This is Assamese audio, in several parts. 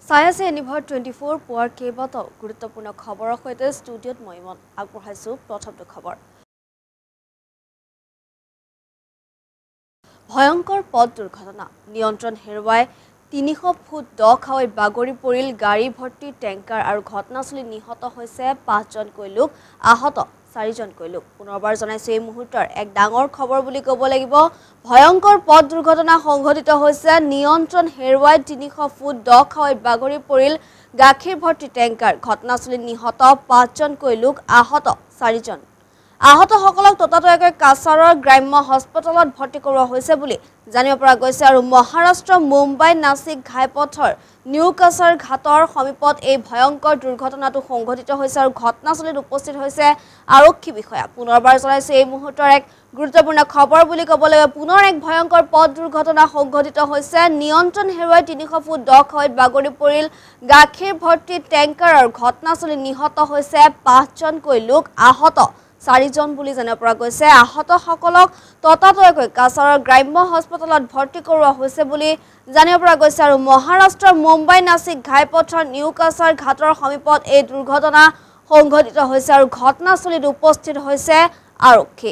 চাই এনিভাৰ 24 পুৱাৰ কেইবাটাও গুৰুত্বপূৰ্ণ খবৰৰ সৈতে ষ্টুডিঅ'ত মই মন আগবঢ়াইছো প্ৰথমটো খবৰ। ভয়ংকৰ পথ দুৰ্ঘটনা নিয়ন্ত্ৰণ হেৰুৱাই 300 ফুট দ খাৱৈত বাগৰি পৰিল গাড়ী ভৰ্তি টেংকাৰ আৰু ঘটনাস্থলীত নিহত হৈছে 5জনকৈ লোক আহত 4জনকৈ লোক। পুনৰবাৰ জনাইছো এই মুহূৰ্তৰ এক ডাঙৰ খবৰ বুলি ক'ব লাগিব। ভয়ংকৰ পথ দুৰ্ঘটনা সংঘটিত হৈছে নিয়ন্ত্ৰণ হেৰুৱাই 300 ফুট দ খাৱৈত বাগৰি পৰিল গাখীৰ ভৰ্তি টেংকাৰ। ঘটনাস্থলীত নিহত 5জনকৈ লোক আহত 4জন। আহতসকলক ততাতৈয়াকৈ কাছাৰৰ গ্ৰাম্য হস্পিটেলত ভৰ্তি কৰোৱা হৈছে বুলি জানিব পৰা গৈছে। আৰু মহাৰাষ্ট্ৰ মুম্বাই নাছিক ঘাইপথৰ নিউ কাছাৰ ঘাটৰ সমীপত এই ভয়ংকৰ দুৰ্ঘটনাটো সংঘটিত হৈছে আৰু ঘটনাস্থলীত উপস্থিত হৈছে আৰক্ষী বিষয়া। পুনৰবাৰ জনাইছে এই মুহূৰ্তৰ এক গুৰুত্বপূৰ্ণ খবৰ বুলি ক'ব লাগিব। পুনৰ এক ভয়ংকৰ পথ দুৰ্ঘটনা সংঘটিত হৈছে নিয়ন্ত্ৰণ হেৰুৱাই 300 ফুট দ খাৱৈত বাগৰি পৰিল গাখীৰ ভৰ্তি টেংকাৰ আৰু ঘটনাস্থলীত নিহত হৈছে 5জনকৈ লোক আহত 4জন বুলি জানিব পৰা গৈছে। আহতসকলক ততাতৈয়াকৈ কাছাৰৰ গ্ৰাম্য হস্পিটেলত ভৰ্তি কৰোৱা হৈছে বুলি জানিব পৰা গৈছে। আৰু মহাৰাষ্ট্ৰৰ মুম্বাই নাছিক ঘাইপথৰ নিউ কাছাৰ ঘাটৰ সমীপত এই দুৰ্ঘটনা সংঘটিত হৈছে আৰু ঘটনাস্থলীত উপস্থিত হৈছে আৰক্ষী।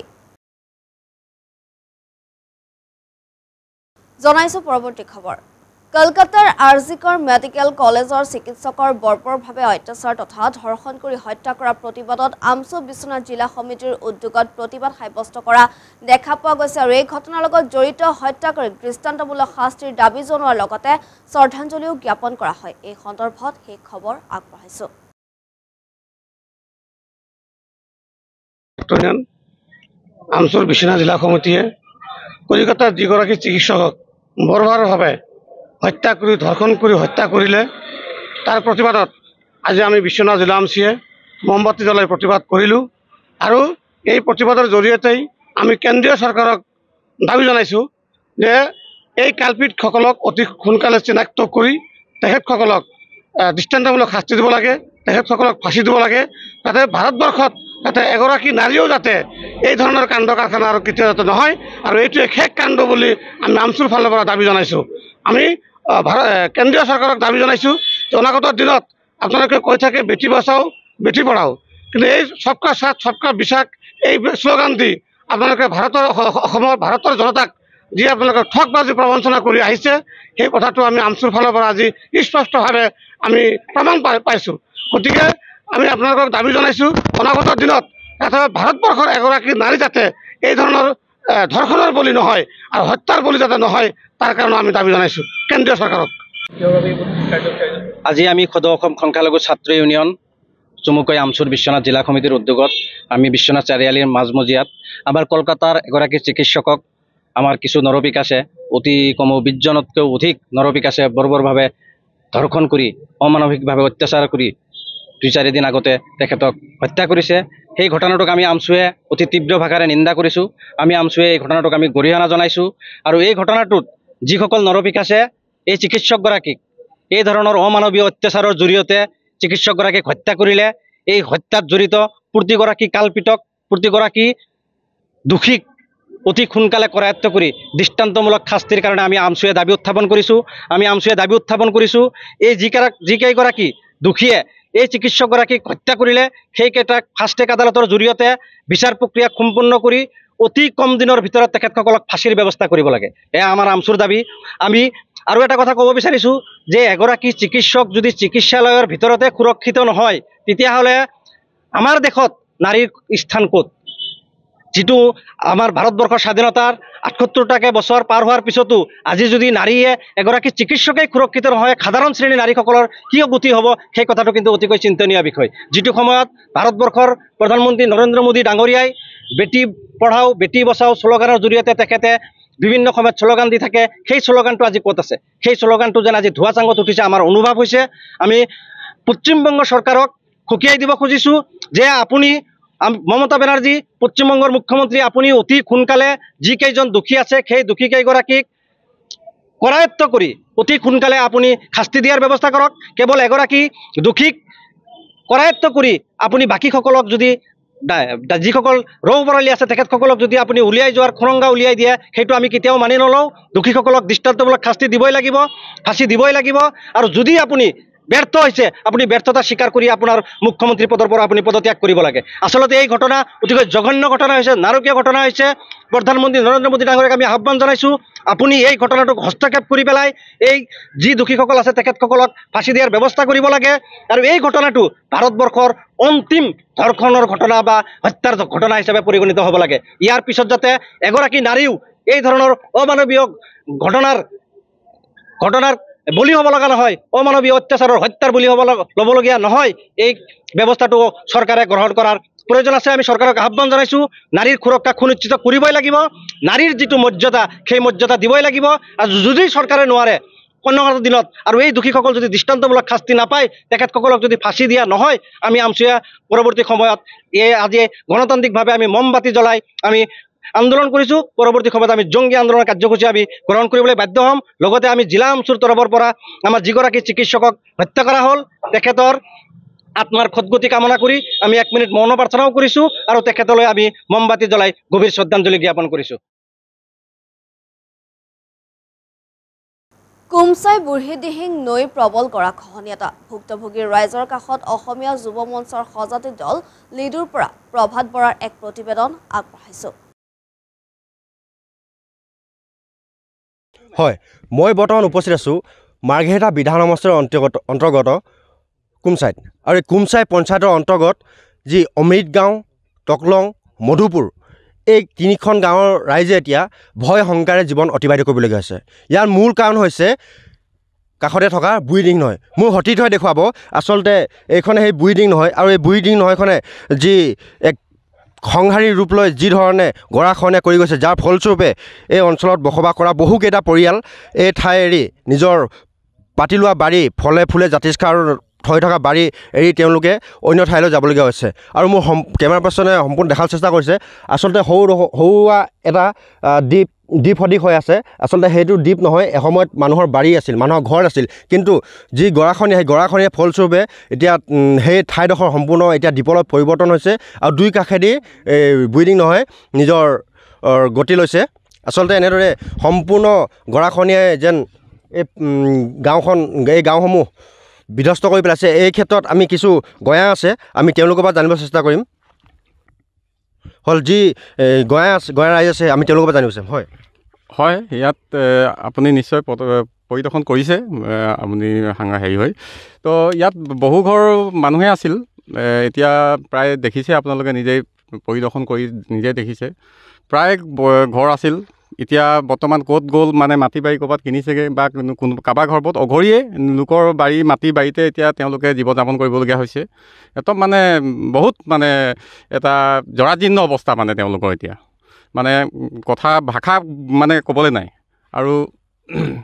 জনাইছো পৰৱৰ্তী খবৰ। কলকাতাৰ আৰজিকৰ মেডিকেল কলেজৰ চিকিৎসকৰ বৰ্বৰভাৱে অত্যাচাৰ তথা ধৰ্ষণ কৰি হত্যা কৰা প্ৰতিবাদত আমচু বিশ্বনাথ জিলা সমিতিৰ উদ্যোগত প্ৰতিবাদ সাব্যস্ত কৰা দেখা পোৱা গৈছে। আৰু এই ঘটনাৰ লগত জড়িত হত্যাকাৰীক দৃষ্টান্তমূলক শাস্তিৰ দাবী জনোৱাৰ লগতে শ্ৰদ্ধাঞ্জলিও জ্ঞাপন কৰা হয়। এই সন্দৰ্ভত সেই খবৰ আগবঢ়াইছো। আমচুৰ বিশ্বনাথ জিলা সমিতিয়ে কলিকতাৰ যিগৰাকী চিকিৎসকক বৰ্বৰভাৱে হত্যা কৰি ধৰ্ষণ কৰি হত্যা কৰিলে তাৰ প্ৰতিবাদত আজি আমি বিশ্বনাথ জিলা আমচিয়ে মমবাতি জ্বলাই প্ৰতিবাদ কৰিলোঁ। আৰু এই প্ৰতিবাদৰ জৰিয়তেই আমি কেন্দ্ৰীয় চৰকাৰক দাবী জনাইছোঁ যে এই কালপিতসকলক অতি সোনকালে চিনাক্ত কৰি তেখেতসকলক দৃষ্টান্তমূলক শাস্তি দিব লাগে, তেখেতসকলক ফাঁচি দিব লাগে, যাতে ভাৰতবৰ্ষত যাতে এগৰাকী নাৰীও যাতে এই ধৰণৰ কাণ্ড কাৰখানা আৰু কেতিয়াও যাতে নহয়। আৰু এইটোৱে শেষ কাণ্ড বুলি আমি আমচুৰ ফালৰ পৰা দাবী জনাইছোঁ। আমি কেন্দ্ৰীয় চৰকাৰক দাবী জনাইছোঁ যে অনাগত দিনত আপোনালোকে কৈ থাকে বেটি বচাও বেটি পঢ়াও, কিন্তু এই সবকা সাথ সবকা বিশ্বাস এই শ্লোগান দি আপোনালোকে ভাৰতৰ জনতাক যি আপোনালোকে ঠগবাজি প্ৰবঞ্চনা কৰি আহিছে সেই কথাটো আমি আমচুৰ ফালৰ পৰা আজি স্পষ্টভাৱে আমি প্ৰমাণ পাইছোঁ। গতিকে আমি আপোনালোকক দাবী জনাইছোঁ অনাগত দিনত যাতে ভাৰতবৰ্ষৰ এগৰাকী নাৰী যাতে এই ধৰণৰ ধৰ্ষণৰ বলি নহয় আৰু হত্যাৰ বলি যাতে নহয় তাৰ কাৰণে আমি দাবী জনাইছোঁ কেন্দ্ৰীয় চৰকাৰক। আজি আমি সদৌ অসম সংখ্যালঘু ছাত্ৰ ইউনিয়ন চমুকৈ আমচুৰ বিশ্বনাথ জিলা সমিতিৰ উদ্যোগত আমি বিশ্বনাথ চাৰিআলিৰ মাজমজিয়াত আমাৰ কলকাতাৰ এগৰাকী চিকিৎসকক আমাৰ কিছু নৰপিকাছে অতি কমেও 20জনতকৈও অধিক নৰপিকাছে বৰ্বৰভাৱে ধৰ্ষণ কৰি অমানৱিকভাৱে অত্যাচাৰ কৰি 2-4 দিন আগতে তেখেতক হত্যা কৰিছে। সেই ঘটনাটোক আমি আমচুৱে অতি তীব্ৰ ভাষাৰে নিন্দা কৰিছোঁ। আমি আমচুৱে এই ঘটনাটোক আমি গৰিহণা জনাইছোঁ। আৰু এই ঘটনাটোত যিসকল নৰপিকাছে এই চিকিৎসকগৰাকীক এই ধৰণৰ অমানৱীয় অত্যাচাৰৰ জৰিয়তে চিকিৎসকগৰাকীক হত্যা কৰিলে, এই হত্যাত জড়িত প্ৰতিগৰাকী কালপিতক প্ৰতিগৰাকী দোষীক অতি সোনকালে কৰায়ত্ব কৰি দৃষ্টান্তমূলক শাস্তিৰ কাৰণে আমি আমচুৱে দাবী উত্থাপন কৰিছোঁ। এই যিকেইগৰাকী দোষীয়ে এই চিকিৎসকগৰাকীক হত্যা কৰিলে সেইকেইটাক ফাষ্ট ট্ৰেক আদালতৰ জৰিয়তে বিচাৰ প্ৰক্ৰিয়া সম্পূৰ্ণ কৰি অতি কম দিনৰ ভিতৰত তেখেতসকলক ফাঁচীৰ ব্যৱস্থা কৰিব লাগে। এয়া আমাৰ আমচুৰ দাবী। আমি আৰু এটা কথা ক'ব বিচাৰিছোঁ যে এগৰাকী চিকিৎসক যদি চিকিৎসালয়ৰ ভিতৰতে সুৰক্ষিত নহয় তেতিয়াহ'লে আমাৰ দেশত নাৰীৰ স্থান ক'ত? যিটো আমাৰ ভাৰতবৰ্ষৰ স্বাধীনতাৰ 78টাকৈ বছৰ পাৰ হোৱাৰ পিছতো আজি যদি নাৰীয়ে এগৰাকী চিকিৎসকেই সুৰক্ষিত নহয় সাধাৰণ শ্ৰেণীৰ নাৰীসকলৰ কি গতি হ'ব সেই কথাটো কিন্তু অতিকৈ চিন্তনীয় বিষয়। যিটো সময়ত ভাৰতবৰ্ষৰ প্ৰধানমন্ত্ৰী নৰেন্দ্ৰ মোদী ডাঙৰীয়াই বেটি পঢ়াও বেটি বচাও শ্লোগানৰ জৰিয়তে তেখেতে বিভিন্ন সময়ত শ্লোগান দি থাকে, সেই শ্লোগানটো আজি ক'ত আছে? সেই শ্লোগানটো যেন আজি ধোঁৱা চাঙত উঠিছে আমাৰ অনুভৱ হৈছে। আমি পশ্চিমবংগ চৰকাৰক সকীয়াই দিব খুজিছোঁ যে আপুনি মমতা বেনাৰ্জী পশ্চিমবংগৰ মুখ্যমন্ত্ৰী আপুনি অতি সোনকালে যিকেইজন দোষী আছে সেই দোষীকেইগৰাকীক কৰায়ত্ব কৰি অতি সোনকালে আপুনি শাস্তি দিয়াৰ ব্যৱস্থা কৰক। কেৱল এগৰাকী দোষীক কৰায়ত্ব কৰি আপুনি বাকীসকলক যদি যিসকল ৰৌবৰালী আছে তেখেতসকলক যদি আপুনি উলিয়াই যোৱাৰ খুৰংগা উলিয়াই দিয়ে সেইটো আমি কেতিয়াও মানি নলওঁ। দোষীসকলক দৃষ্টান্তমূলক শাস্তি দিবই লাগিব, ফাঁচি দিবই লাগিব। আৰু যদি আপুনি ব্যৰ্থ হৈছে আপুনি ব্যৰ্থতা স্বীকাৰ কৰি আপোনাৰ মুখ্যমন্ত্ৰী পদৰ পৰা আপুনি পদত্যাগ কৰিব লাগে। আচলতে এই ঘটনা অতিকৈ জঘন্য ঘটনা হৈছে, নাৰকীয় ঘটনা হৈছে। প্ৰধানমন্ত্ৰী নৰেন্দ্ৰ মোদী ডাঙৰীয়াক আমি আহ্বান জনাইছোঁ, আপুনি এই ঘটনাটোক হস্তক্ষেপ কৰি পেলাই এই যি দোষীসকল আছে তেখেতসকলক ফাঁচি দিয়াৰ ব্যৱস্থা কৰিব লাগে। আৰু এই ঘটনাটো ভাৰতবৰ্ষৰ অন্তিম ধৰ্ষণৰ ঘটনা বা হত্যাৰ ঘটনা হিচাপে পৰিগণিত হ'ব লাগে। ইয়াৰ পিছত যাতে এগৰাকী নাৰীও এই ধৰণৰ অমানৱীয় ঘটনাৰ বলি হ'ব লগা নহয়, অমানৱীয় অত্যাচাৰৰ হত্যাৰ বলি ল'বলগীয়া নহয়, এই ব্যৱস্থাটো চৰকাৰে গ্ৰহণ কৰাৰ প্ৰয়োজন আছে। আমি চৰকাৰক আহ্বান জনাইছোঁ, নাৰীৰ সুৰক্ষা সুনিশ্চিত কৰিবই লাগিব, নাৰীৰ যিটো মৰ্যাদা সেই মৰ্যাদা দিবই লাগিব। আৰু যদি চৰকাৰে নোৱাৰে অনাগত দিনত আৰু এই দোষীসকল যদি দৃষ্টান্তমূলক শাস্তি নাপায়, তেখেতসকলক যদি ফাঁচি দিয়া নহয়, আমি আমচুয়া পৰৱৰ্তী সময়ত আজি গণতান্ত্ৰিকভাৱে আমি মমবাতি জ্বলাই আমি আন্দোলন কৰিছোঁ। পৰৱৰ্তী সময়ত আমি জংগী আন্দোলনৰ কাৰ্যসূচী আমি গ্ৰহণ কৰিবলৈ বাধ্য হ'ম। লগতে আমি জিলা আমচুৰ তৰফৰ পৰা আমাৰ যিগৰাকী চিকিৎসকক হত্যা কৰা হ'ল তেখেতৰ আত্মাৰ সদ্গতি কামনা কৰি আমি 1 মিনিট মৌন প্ৰাৰ্থনাও কৰিছোঁ আৰু তেখেতলৈ আমি মমবাতি জ্বলাই গভীৰ শ্ৰদ্ধাঞ্জলি জ্ঞাপন কৰিছোঁ। কুমচাই বুঢ়ীদিহিং নৈ প্ৰবল গৰাখহনীয়তা। ভুক্তভোগীৰ ৰাইজৰ কাষত অসমীয়া যুৱ মঞ্চৰ সজাতি দল লিডুৰ পৰা প্ৰভাত বৰাৰ এক প্ৰতিবেদন আগবঢ়াইছোঁ। হয়, মই বৰ্তমান উপস্থিত আছোঁ মাৰ্ঘেৰিটা বিধান সমষ্টিৰ অন্তৰ্গত কুমচাইত। আৰু এই কুমচাই পঞ্চায়তৰ অন্তৰ্গত যি অমৃত গাঁও, টকলং, মধুপুৰ, এই 3খন গাঁৱৰ ৰাইজে এতিয়া ভয় শংকাৰে জীৱন অতিবাহিত কৰিবলগীয়া হৈছে। ইয়াৰ মূল কাৰণ হৈছে কাষতে থকা বুঢ়ীদিহিং নৈ। মোৰ সতীৰ্থই দেখুৱাব আচলতে এইখনে সেই বুঢ়ীদিহিং নহয়। আৰু এই বুঢ়ীদিহিং নৈখনে যি এক সংহাৰী ৰূপ লৈ যি ধৰণে গৰাখহনীয়া কৰি গৈছে, যাৰ ফলস্বৰূপে এই অঞ্চলত বসবাস কৰা বহুকেইটা পৰিয়াল এই ঠাই এৰি নিজৰ পাতি লোৱা বাৰী, ফলে ফুলে জাতিষ্কাৰ হৈ থকা বাৰী এৰি তেওঁলোকে অন্য ঠাইলৈ যাবলগীয়া হৈছে। আৰু মোৰ কেমেৰা পাৰ্চনে সম্পূৰ্ণ দেখাৰ চেষ্টা কৰিছে আচলতে সৰুৱা এটা দ্বীপ সদৃশ হৈ আছে। আচলতে সেইটো দ্বীপ নহয়, এসময়ত মানুহৰ বাৰী আছিল, মানুহৰ ঘৰ আছিল। কিন্তু যি গৰাখহনীয়া, সেই গৰাখহনীয়াৰ ফলস্বৰূপে এতিয়া সেই ঠাইডোখৰ সম্পূৰ্ণ এতিয়া দ্বীপলৈ পৰিৱৰ্তন হৈছে আৰু দুই কাষেদি বুঢ়ীদিহিং নহয় নিজৰ গতি লৈছে। আচলতে এনেদৰে সম্পূৰ্ণ গৰাখহনীয়াই যেন এই গাঁওসমূহ বিধ্বস্ত কৰি পেলাইছে। এই ক্ষেত্ৰত আমি কিছু গঞা আছে, আমি তেওঁলোকৰ পৰা জানিব চেষ্টা কৰিম। হ'ল যি গঞা ৰাইজ আছে আমি তেওঁলোকৰ পৰা জানিব বিচাৰিম। হয়, ইয়াত আপুনি নিশ্চয় পৰিদৰ্শন কৰিছে, আপুনি হেৰি হয়। তো ইয়াত বহু ঘৰ মানুহে আছিল, এতিয়া প্ৰায় দেখিছে আপোনালোকে নিজেই পৰিদৰ্শন কৰি নিজেই দেখিছে, প্ৰায় ঘৰ আছিল। এতিয়া বৰ্তমান ক'ত গ'ল মানে মাটি বাৰী ক'ৰবাত কিনিছেগৈ বা কোনো কাৰোবাৰ ঘৰ বহুত অঘৰীয়ে লোকৰ মাটি বাৰীতে এতিয়া তেওঁলোকে জীৱ যাপন কৰিবলগীয়া হৈছে। একদম মানে বহুত মানে এটা জৰাজীৰ্ণ অৱস্থা মানে তেওঁলোকৰ এতিয়া মানে ভাষা মানে ক'বলৈ নাই। আৰু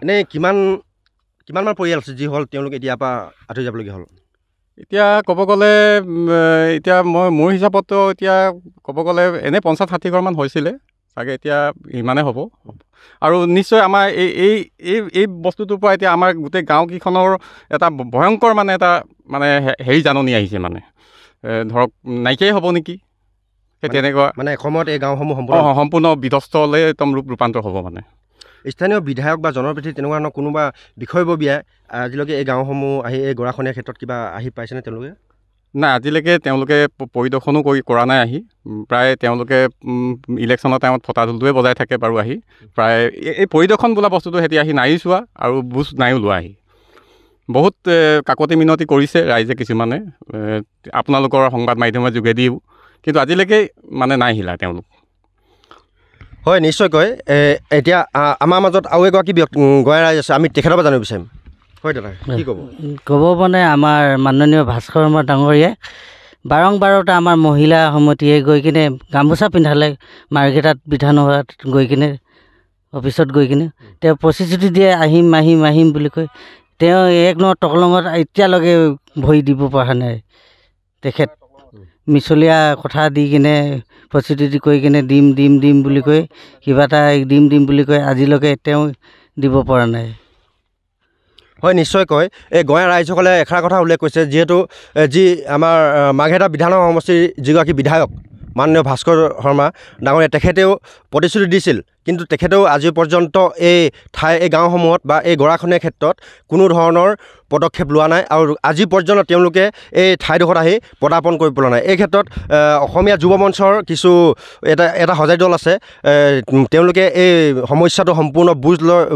এনেই কিমানমান পৰিয়াল আছে যি হ'ল তেওঁলোকে এতিয়াৰ পৰা আঁতৰি যাবলগীয়া হ'ল? এতিয়া ক'ব গ'লে এতিয়া মোৰ হিচাপততো এতিয়া ক'ব গ'লে এনেই 50-60 ঘৰমান হৈছিলে চাগে, এতিয়া ইমানেই হ'ব। আৰু নিশ্চয় আমাৰ এই বস্তুটোৰ পৰা এতিয়া আমাৰ গোটেই গাঁওকেইখনৰ এটা ভয়ংকৰ মানে এটা হেৰি জাননী আহিছে, মানে ধৰক নাইকিয়াই হ'ব নেকি, সেই তেনেকুৱা মানে এসময়ত এই গাঁওসমূহ সম্পূৰ্ণ বিধ্বস্তলৈ একদম ৰূপান্তৰ হ'ব। মানে স্থানীয় বিধায়ক বা জনপ্ৰতিনিধি তেনেকুৱা ধৰণৰ কোনোবা বিষয়ববীয়াই আজিলৈকে এই গাঁওসমূহ আহি এই গৰাখহনীয়াৰ ক্ষেত্ৰত কিবা আহি পাইছেনে তেওঁলোকে? নাই, আজিলৈকে তেওঁলোকে পৰিদৰ্শনো কৰা নাই আহি। প্ৰায় তেওঁলোকে ইলেকশ্যনৰ টাইমত ফটা ঢোলটোৱে বজাই থাকে বাৰু আহি। প্ৰায় এই পৰিদৰ্শন বোলা বস্তুটো সিহঁতি আহি নাই চোৱা আৰু বুজ নাইও লোৱা আহি। বহুত কাকতি মিনতি কৰিছে ৰাইজে কিছুমানে, আপোনালোকৰ সংবাদ মাধ্যমৰ যোগেদিও, কিন্তু আজিলৈকে মানে নাই হিলা তেওঁলোক। হয়, নিশ্চয়কৈ। এতিয়া আমাৰ মাজত আৰু এগৰাকী গঞা ৰাইজ আছে, আমি তেখেতৰ পৰা জানিব বিচাৰিম। হয় দাদা, কি ক'ব মানে আমাৰ মাননীয় ভাস্কৰ শৰ্মা ডাঙৰীয়াই বাৰম্বাৰতে আমাৰ মহিলা সমিতিয়ে গৈ কিনে গামোচা পিন্ধালে, মাৰ্ঘেৰিটাত বিধানসভাত গৈ কিনে অফিচত গৈ কিনে তেওঁ প্ৰতিশ্ৰুতি দিয়ে আহিম বুলি কৈ তেওঁ 1 নম্বৰ টকলঙত এতিয়ালৈকে ভৰি দিব পৰা নাই। তেখেত মিছলীয়া কথা দি কিনে প্ৰতিশ্ৰুতি কৰি কিনে দিম বুলি কৈ কিবা এটা দিম বুলি কৈ আজিলৈকে তেওঁ দিব পৰা নাই। হয়, নিশ্চয়কৈ এই গঞা ৰাইজসকলে এষাৰ কথা উল্লেখ কৰিছে, যিহেতু যি আমাৰ মাৰ্ঘেৰিটা বিধান সমষ্টিৰ যিগৰাকী বিধায়ক মাননীয় ভাস্কৰ শৰ্মা ডাঙৰীয়া তেখেতেও প্ৰতিশ্ৰুতি দিছিল, কিন্তু তেখেতেও আজি পৰ্যন্ত এই গাঁওসমূহত বা এই গৰাখহনীয়াৰ ক্ষেত্ৰত কোনো ধৰণৰ পদক্ষেপ লোৱা নাই আৰু আজি পৰ্যন্ত তেওঁলোকে এই ঠাইডোখৰত আহি পদাৰ্পণ কৰি পেলোৱা নাই। এই ক্ষেত্ৰত অসমীয়া যুৱ মঞ্চৰ কিছু এটা সজাই দল আছে, তেওঁলোকে এই সমস্যাটো সম্পূৰ্ণ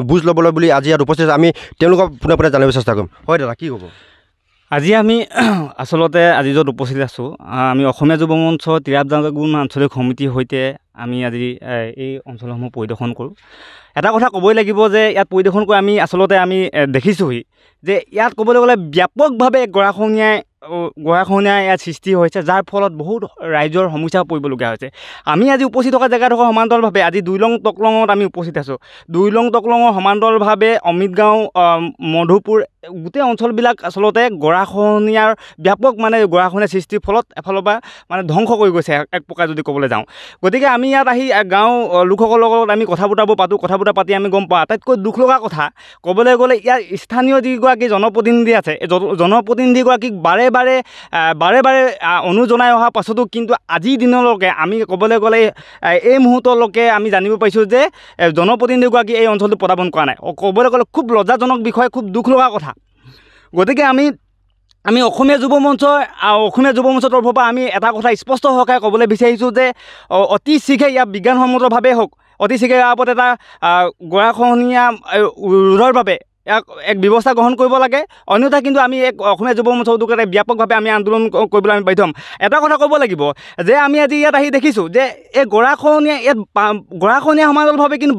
বুজ ল'বলৈ বুলি আজি ইয়াত উপস্থিত আমি তেওঁলোকক পোনে জানিব চেষ্টা কৰিম। হয় দাদা, কি ক'ব? আজি আমি আচলতে আজি য'ত উপস্থিত আছোঁ, আমি অসমীয়া যুৱ মঞ্চ তিৰাপ জাংগুন আঞ্চলিক সমিতিৰ সৈতে আমি আজি এই অঞ্চলসমূহ পৰিদৰ্শন কৰোঁ। এটা কথা ক'বই লাগিব যে ইয়াত পৰিদৰ্শন কৰি আমি আচলতে দেখিছোঁহি যে ইয়াত ক'বলৈ গ'লে ব্যাপকভাৱে গৰাখহনীয়া ইয়াত সৃষ্টি হৈছে, যাৰ ফলত বহুত ৰাইজৰ সমস্যা পৰিবলগীয়া হৈছে। আমি আজি উপস্থিত থকা জেগাডোখৰ সমান্তৰালভাৱে আজি দুইলং টকলঙত আমি উপস্থিত আছোঁ। দুইলং টকলঙৰ সমান্তৰালভাৱে অমিত গাঁও, মধুপুৰ গোটেই অঞ্চলবিলাক আচলতে গৰাখহনীয়াৰ ব্যাপক গৰাখহনীয়াৰ সৃষ্টিৰ ফলত এফালৰ পৰা ধ্বংস কৰি গৈছে এক প্ৰকাৰ যদি ক'বলৈ যাওঁ। গতিকে আমি ইয়াত আহি গাঁও লোকসকলৰ লগত আমি কথা বতৰাবোৰ পাতি আমি গম পাওঁ। আটাইতকৈ দুখ লগা কথা ক'বলৈ গ'লে ইয়াৰ স্থানীয় যিগৰাকী জনপ্ৰতিনিধি আছে, এই জনপ্ৰতিনিধিগৰাকীক বাৰে বাৰে অনুৰোধ জনাই অহাৰ পাছতো কিন্তু আজিৰ দিনলৈকে আমি ক'বলৈ গ'লে এই মুহূৰ্তলৈকে আমি জানিব পাৰিছোঁ যে জনপ্ৰতিনিধিগৰাকী এই অঞ্চলটো পদাৰ্পণ কৰা নাই। ক'বলৈ গ'লে খুব লজ্জাজনক বিষয়, খুব দুখ লগা কথা। গতিকে আমি অসমীয়া যুৱ মঞ্চৰ তৰফৰ পৰা আমি এটা কথা স্পষ্ট সহকাৰে ক'বলৈ বিচাৰিছোঁ যে অতি শীঘ্ৰে ইয়াক বিজ্ঞানসন্মতভাৱে হওক, অতি শীঘ্ৰে ইয়াৰ ওপৰত এটা গৰাখহনীয়া ৰোধৰ বাবে এক ব্যৱস্থা গ্ৰহণ কৰিব লাগে। অন্যথা কিন্তু আমি অসমীয়া যুৱ মঞ্চৰ উদ্যোগতে ব্যাপকভাৱে আমি আন্দোলন কৰিবলৈ আমি বাধ্য হ'ম। এটা কথা ক'ব লাগিব যে আমি আজি ইয়াত আহি দেখিছোঁ যে এই গৰাখহনীয়া সমান্তৰালভাৱে কিন্তু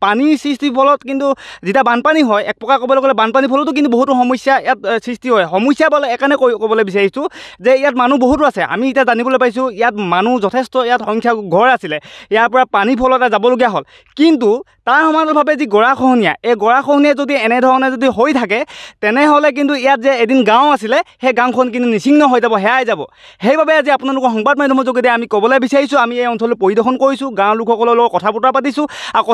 পানীৰ সৃষ্টিৰ ফলত কিন্তু যেতিয়া বানপানী হয়, এক প্ৰকাৰ ক'বলৈ গ'লে বানপানীৰ ফলতো কিন্তু বহুতো সমস্যা ইয়াত সৃষ্টি হয়। সমস্যা এইকাৰণে ক'বলৈ বিচাৰিছোঁ যে ইয়াত মানুহ বহুতো আছে। আমি এতিয়া জানিবলৈ পাইছোঁ ইয়াত মানুহ যথেষ্ট ইয়াত সংখ্যা ঘৰ আছিলে, ইয়াৰ পৰা পানীৰ ফলত যাবলগীয়া হ'ল। কিন্তু তাৰ সমান্তৰালভাৱে যি গৰাখহনীয়া যদি এনেধৰণে যদি হৈ থাকে, তেনেহ'লে কিন্তু ইয়াত যে এদিন গাঁও আছিলে, সেই গাঁওখন কিন্তু নিচিহ্ন হৈ যাব, হেৰাই যাব। সেইবাবে আজি আপোনালোকৰ সংবাদ মাধ্যমৰ যোগেদি আমি ক'বলৈ বিচাৰিছোঁ, আমি এই অঞ্চলটো পৰিদৰ্শন কৰিছোঁ, গাঁৱৰ লোকসকলৰ লগত কথা বতৰা পাতিছোঁ, আৰু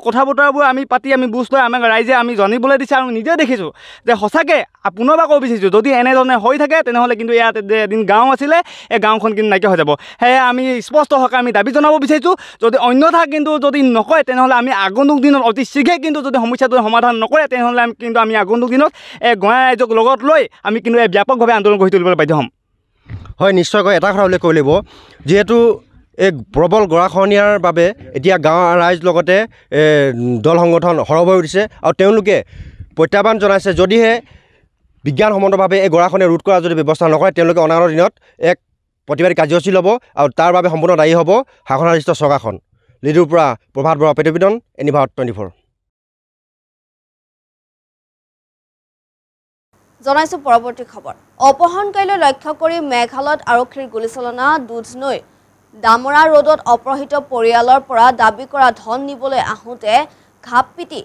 কথা বতৰাবোৰ আমি বুজ লৈ আমাক ৰাইজে আমি জানিবলৈ দিছে আৰু নিজে দেখিছোঁ যে সঁচাকৈ পুনৰবাৰ ক'ব বিচাৰিছোঁ, যদি এনেধৰণে হৈ থাকে তেনেহ'লে কিন্তু ইয়াত এদিন গাঁও আছিলে, এই গাঁওখন কিন্তু নাইকিয়া হৈ যাব। সেয়ে আমি স্পষ্ট হকে আমি দাবী জনাব বিচাৰিছোঁ। যদি অন্যথা কিন্তু যদি নকয় তেনেহ'লে আমি আগন্তুক দিনত অতি শীঘ্ৰে কিন্তু যদি সমস্যাটো সমাধান নকৰে তেনেহ'লে আমি আগন্তুক দিনত এই গঞা ৰাইজক লগত লৈ আমি কিন্তু এই ব্যাপকভাৱে আন্দোলন গঢ়ি তুলিবলৈ বাধ্য হ'ম। হয়, নিশ্চয়কৈ এটা কথা উল্লেখ কৰিব লাগিব, যিহেতু এই প্ৰবল গৰাখহনীয়াৰ বাবে এতিয়া গাঁৱৰ ৰাইজ লগতে দল সংগঠন সৰব হৈ উঠিছে আৰু তেওঁলোকে প্ৰত্যাহ্বান জনাইছে, যদিহে বিজ্ঞানসন্মতভাৱে এই গৰাখহনীয়া ৰোধ কৰাৰ যদি ব্যৱস্থা নকৰে তেওঁলোকে অনাগত দিনত এক প্ৰতিবাদী কাৰ্যসূচী ল'ব আৰু তাৰ বাবে সম্পূৰ্ণ দায়ী হ'ব শাসনাধিষ্ঠ চৰকাৰখন। লিডুৰ পৰা প্ৰভাত বৰা প্ৰতিবেদন, এনিভাৰত 24। জনাইছোঁ পৰৱৰ্তী খবৰ। অপহৰণকাৰীলৈ লক্ষ্য কৰি মেঘালয়ত আৰক্ষীৰ গুলীচালনা। দুধনৈ ডামৰা ৰোডত অপহৃত পৰিয়ালৰ পৰা দাবী কৰা ধন নিবলৈ আহোঁতে ঘাপ পিটি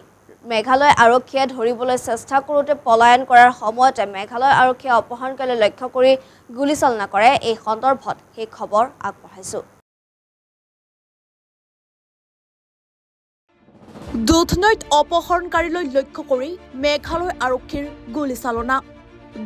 মেঘালয় আৰক্ষীয়ে ধৰিবলৈ চেষ্টা কৰোঁতে পলায়ন কৰাৰ সময়তে মেঘালয় আৰক্ষীয়ে অপহৰণকাৰীলৈ লক্ষ্য কৰি গুলীচালনা কৰে। এই সন্দৰ্ভত সেই খবৰ আগবঢ়াইছোঁ। দুধনৈত অপহৰণকাৰীলৈ লক্ষ্য কৰি মেঘালয় আৰক্ষীৰ গুলীচালনা।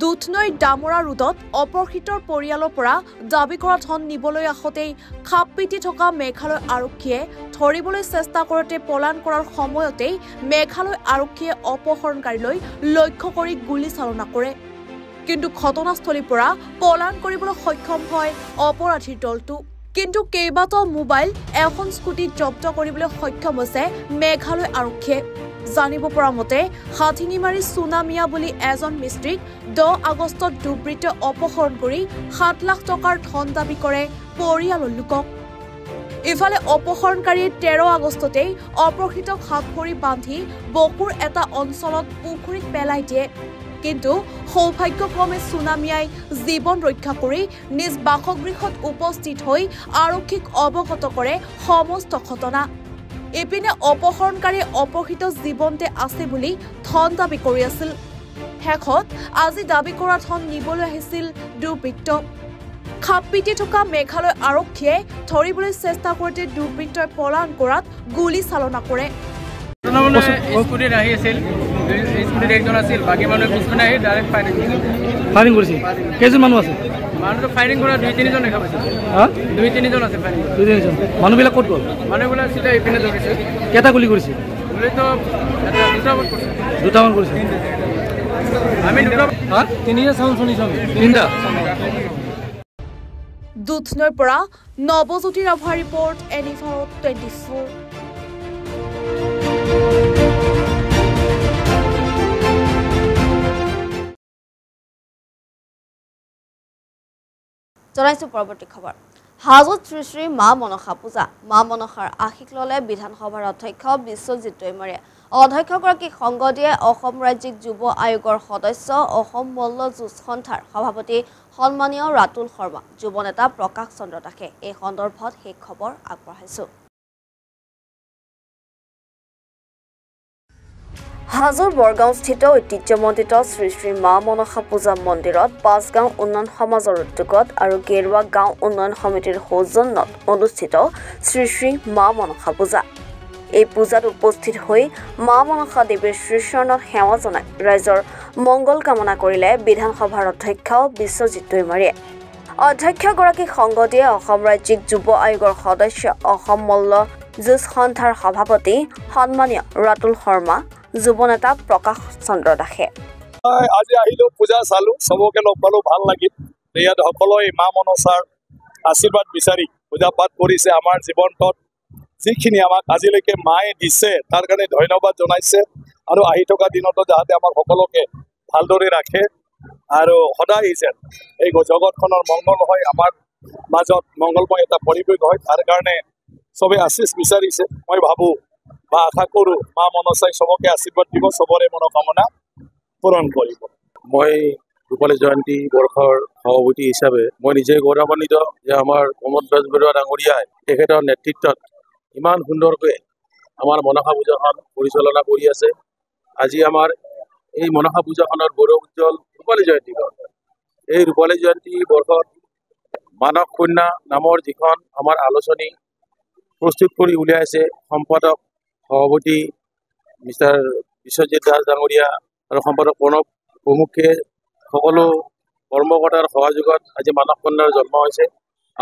দুধনৈ ডামৰা ৰোডত অপহৃতৰ পৰিয়ালৰ পৰা দাবী কৰা ধন নিবলৈ আহোঁতেই খাপ পিটি থকা মেঘালয় আৰক্ষীয়ে ধৰিবলৈ চেষ্টা কৰোঁতে পলায়ন কৰাৰ সময়তেই মেঘালয় আৰক্ষীয়ে অপহৰণকাৰীলৈ লক্ষ্য কৰি গুলীচালনা কৰে। কিন্তু ঘটনাস্থলীৰ পৰা পলায়ন কৰিবলৈ সক্ষম হয় অপৰাধীৰ দলটো। কিন্তু কেইবাটাও মোবাইল, এখন স্কুটি জব্দ কৰিবলৈ সক্ষম হৈছে মেঘালয় আৰক্ষীয়ে। জানিব পৰা মতে হাথিনিমাৰী সোনামিয়া বুলি এজন মিস্ত্ৰীক 10 আগষ্টত দুৰ্বৃত্তই অপহৰণ কৰি 7 লাখ টকাৰ ধন দাবী কৰে পৰিয়ালৰ লোকক। ইফালে অপহৰণকাৰীয়ে 13 আগষ্টতেই অপহৃতক হাত ভৰি বান্ধি বকুৰ এটা অঞ্চলত পুখুৰীত পেলাই দিয়ে। কিন্তু সৌভাগ্যক্ৰমে সোনামিয়াই জীৱন ৰক্ষা কৰি নিজ বাসগৃহত উপস্থিত হৈ আৰক্ষীক অৱগত কৰে সমস্ত ঘটনা। ইপিনে অপহৰণকাৰীয়ে অপহৃত জীৱনতে আছে বুলি ধন দাবী কৰি আছিল। শেষত আজি দাবী কৰা ধন নিবলৈ আহিছিল দুৰ্বৃত্ত। খাপ পিটি থকা মেঘালয় আৰক্ষীয়ে ধৰিবলৈ চেষ্টা কৰোঁতে দুৰ্বৃত্তই পলায়ন কৰাত গুলীচালনা কৰে। স্কুটিত আহি আছিল, স্কুটিত একজন আছিল, বাকী মানুহ পিছপিনে আহি ডাইৰেক্ট ফায়াৰিং কৰিছিল। কেইজন মানুহ আছে? মানুহটো ফায়াৰিং কৰা 2-3জন দেখা পাইছে। 2-3জন আছে ফায়াৰিং। 2-3জন মানুহবিলাক ক'ত গ'ল? মানুহবিলাক চিধা ইপিনে দৌৰিছে। কেইটা গুলি কৰিছে? গুলিটো দুটামান কৰিছে। দুটামান কৰিছে। আমি দুটা তিনিটা চাউণ্ড শুনিছোঁ আমি। তিনিটা। দুধনৈৰ পৰা নৱজ্যোতি ৰাভা ৰিপৰ্ট এনিভাৰত 24। জনাইছোঁ পৰৱৰ্তী খবৰ। হাজোত শ্ৰী শ্ৰী মা মনসা পূজা। মা মনসাৰ আশীষ ল'লে বিধানসভাৰ অধ্যক্ষ বিশ্বজিৎ দৈমাৰীয়ে। অধ্যক্ষগৰাকীক সংগ দিয়ে অসম ৰাজ্যিক যুৱ আয়োগৰ সদস্য অসম মল্ল যুঁজ সন্থাৰ সভাপতি সন্মানীয় ৰাতুল শৰ্মা, যুৱ নেতা প্ৰকাশ চন্দ্ৰ দাসে। এই সন্দৰ্ভত সেই খবৰ আগবঢ়াইছোঁ। হাজোৰ বৰগাঁওস্থিত ঐতিহ্যমণ্ডিত শ্ৰী শ্ৰী মা মনসা পূজা মন্দিৰত ৫ গাঁও উন্নয়ন সমাজৰ উদ্যোগত আৰু গেৰুৱা গাঁও উন্নয়ন সমিতিৰ সৌজন্যত অনুষ্ঠিত শ্ৰী শ্ৰী মা মনসা পূজা। এই পূজাত উপস্থিত হৈ মা মনসা দেৱীৰ শ্ৰীচৰণত সেৱা জনাই ৰাইজৰ মংগল কামনা কৰিলে বিধানসভাৰ অধ্যক্ষ বিশ্বজিৎ দৈমাৰীয়ে। অধ্যক্ষগৰাকীক সংগ দিয়ে অসম ৰাজ্যিক যুৱ আয়োগৰ সদস্য অসম মল্ল যুঁজ সন্থাৰ সভাপতি সন্মানীয় ৰাতুল শৰ্মা, যুৱ নেতা প্ৰকাশ চন্দ্ৰ দাসে। আজি আহিলো, পূজা চালো, চবকে লগ পালো, ভাল লাগিল। ইয়াত সকলোৱে মা মনসাৰ আশীৰ্বাদ বিচাৰি পূজা পাঠ কৰিছে। আমাৰ জীৱনটোত যিখিনি আমাক আজিলৈকে মায়ে দিছে তাৰ কাৰণে ধন্যবাদ জনাইছে আৰু আহি থকা দিনতো যাতে আমাক সকলোকে ভালদৰে ৰাখে আৰু সদায় যেন এই জগতখনৰ মংগল হয়, আমাৰ মাজত মংগলময় এটা পৰিৱেশ হয়, তাৰ কাৰণে চবে আশীষ বিচাৰিছে। মই ভাবো বা আশা কৰো মা মনসাই চবকে আশীৰ্বাদ দিব, চবৰে মনোকামনা পূৰণ কৰিব। মই ৰূপালী জয়ন্তী বৰ্ষৰ সভাপতি হিচাপে মই নিজে গৌৰৱান্বিত যে আমাৰ প্ৰমোদ বেজবৰুৱা ডাঙৰীয়াই তেখেতৰ নেতৃত্বত ইমান সুন্দৰকৈ আমাৰ মনসা পূজাখন পৰিচালনা কৰি আছে। আজি আমাৰ এই মনসা পূজাখনৰ গৌৰৱ উজ্জ্বল ৰূপালী জয়ন্তী বৰ্ষ। এই ৰূপালী জয়ন্তী বৰ্ষত মানস কন্যা নামৰ যিখন আমাৰ আলোচনী প্ৰস্তুত কৰি উলিয়াইছে সম্পাদক সভাপতি মিষ্টাৰ বিশ্বজিৎ দাস ডাঙৰীয়া আৰু সম্পাদক প্ৰণৱ প্ৰমুখে সকলো কৰ্মকৰ্তাৰ সহযোগত আজি মানস কন্যাৰ জন্ম হৈছে।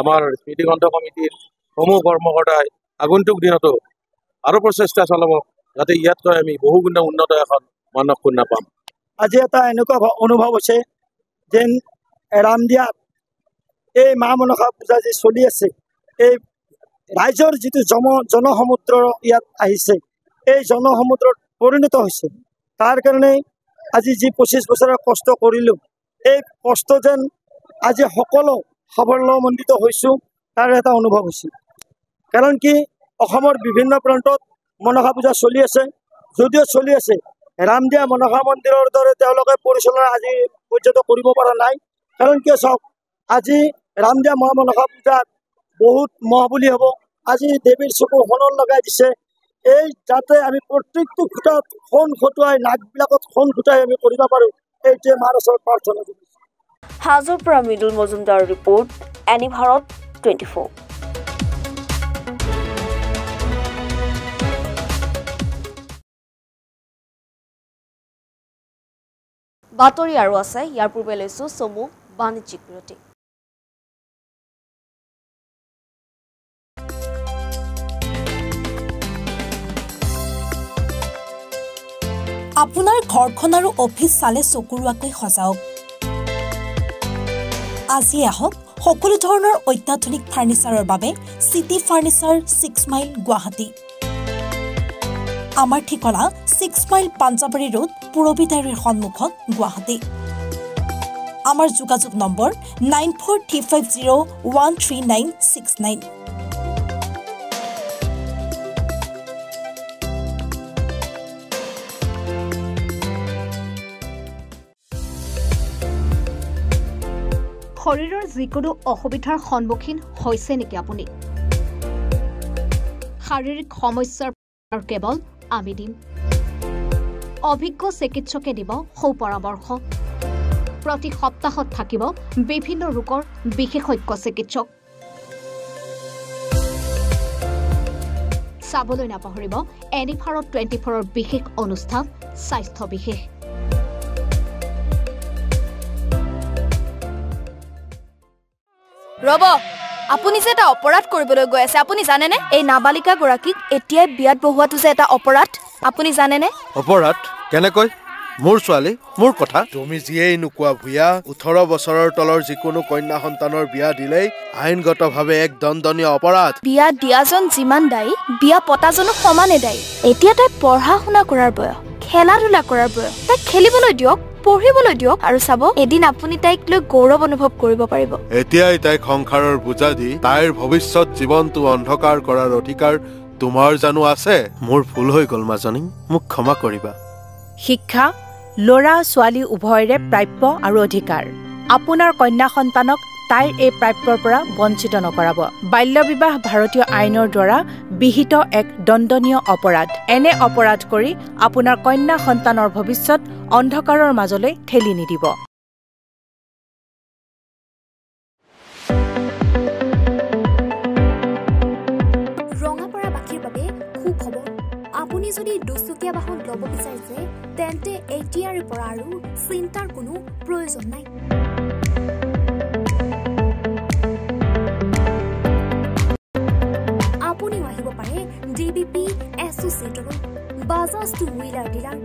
আমাৰ স্মৃতিগ্ৰন্থ কমিটিৰ সমূহ কৰ্মকৰ্তাই আগন্তুক দিনতো আৰু প্ৰচেষ্টা চলাব যাতে ইয়াতকৈ আমি বহু গুণ উন্নত এখন মানস কন্যা পাম। আজি এটা এনেকুৱা অনুভৱ হৈছে যেন ৰামদিয়াত এই মা মনসা পূজা যে চলি আছে, এই ৰাইজৰ যিটো জনসমুদ্ৰ ইয়াত আহিছে, এই জনসমুদ্ৰত পৰিণত হৈছে। তাৰ কাৰণে আজি যি 25 বছৰৰ কষ্ট কৰিলোঁ, এই কষ্ট যেন আজি সকলো সাফল্যমণ্ডিত হৈছোঁ তাৰ এটা অনুভৱ হৈছে। কাৰণ কি অসমৰ বিভিন্ন প্ৰান্তত মনসা পূজা চলি আছে, যদিও চলি আছে ৰামদিয়া মনসা মন্দিৰৰ দৰে তেওঁলোকে পৰিচালনা আজি পৰ্যন্ত কৰিব পৰা নাই। কাৰণ কিয় চাওক, আজি ৰামদিয়া মা মনসা পূজাত বহুত মহ বুলি হ'ব। আজি দেৱীৰ চকু সোণৰ লগাই দিছে, এই যাতে আমি প্ৰত্যেকটো খুঁটাত সোণ খটুৱাই নাকবিলাকত সোণ খুটাই আমি কৰিব পাৰোঁ, এইটোৱে মাৰ ওচৰত প্ৰাৰ্থনা কৰিছোঁ। হাজোৰ পৰা মৃদুল মজুমদাৰ ৰিপৰ্ট এনিভাৰত 24। বাতৰি আৰু আছে, ইয়াৰ পূৰ্বে লৈছোঁ চমু বাণিজ্যিক বিৰতি। আপোনাৰ ঘৰখন আৰু অফিচ চালে চকুৰোৱাকৈ সজাওক। আজি আহক সকলো ধৰণৰ অত্যাধুনিক ফাৰ্নিচাৰৰ বাবে চিটি ফাৰ্নিচাৰ 6 মাইল গুৱাহাটী। আমাৰ ঠিকনা 6 মাইল পাঞ্জাবাৰী ৰোড, পুৰবিতাৰীৰ সন্মুখত, গুৱাহাটী। আমাৰ যোগাযোগ নম্বৰ 9435013969। শৰীৰৰ যিকোনো অসুবিধাৰ সন্মুখীন হৈছে নেকি আপুনি? শাৰীৰিক সমস্যাৰ কেৱল আমি দিম। অভিজ্ঞ চিকিৎসকে দিব সুপৰামৰ্শ। প্ৰতি সপ্তাহত থাকিব বিভিন্ন ৰোগৰ বিশেষজ্ঞ চিকিৎসক। চাবলৈ নাপাহৰিব এনিভাৰত 24ৰ বিশেষ অনুষ্ঠান স্বাস্থ্য বিশেষ। ৰব আপুনি যে এটা অপৰাধ কৰিবলৈ গৈ আছে আপুনি জানেনে এই নাবালিকা গৰাকীক এতিয়াই বিয়াত বহোৱাটো যে এটা অপৰাধ আপুনি জানেনে অপৰাধ কেনেকৈ মোৰ ছোৱালী মোৰ কথা তুমি যিয়েই নোকোৱা ভূঞা 18 বছৰৰ তলৰ যিকোনো কন্যা সন্তানৰ বিয়া দিলেই আইনগতভাৱে এক দণ্ডনীয় অপৰাধ বিয়া দিয়াজন যিমান দায়ী বিয়া পতাজনো সমানে দায়ী এতিয়া তাই পঢ়া শুনা কৰাৰ বয়স খেলা ধূলা কৰাৰ বয়স তাই খেলিবলৈ দিয়ক পঢ়িবলৈ দিয়ক আৰু চাব এদিন আপুনি তাইক লৈ গৌৰৱ অনুভৱ কৰিব পাৰিব এতিয়াই তাইক সংসাৰৰ বোজা দি তাইৰ ভৱিষ্যত জীৱনটো অন্ধকাৰ কৰাৰ অধিকাৰ তোমাৰ জানো আছে মোৰ ভুল হৈ গ'ল মাজনী মোক ক্ষমা কৰিবা শিক্ষা ল'ৰা ছোৱালী উভয়ৰে প্ৰাপ্য আৰু অধিকাৰ আপোনাৰ কন্যা সন্তানক তাইৰ এই প্ৰাপ্যৰ পৰা বঞ্চিত নকৰাব বাল্য বিবাহ ভাৰতীয় আইনৰ দ্বাৰা বিহিত এক দণ্ডনীয় অপৰাধ এনে অপৰাধ কৰি আপোনাৰ কন্যা সন্তানৰ ভৱিষ্যত অন্ধকাৰৰ মাজলৈ ঠেলি নিদিব ৰঙাপাৰাবাসীৰ বাবে সুখবৰ আপুনি যদি দুচকীয়া বাহন ল'ব বিচাৰিছে তেন্তে এতিয়াৰে পৰা আৰু চিন্তাৰ কোনো প্ৰয়োজন নাই আপুনিও আহিব পাৰে DBP এছ'চিয়েটলৈ বাজাজ টু হুইলাৰ ডিলাৰ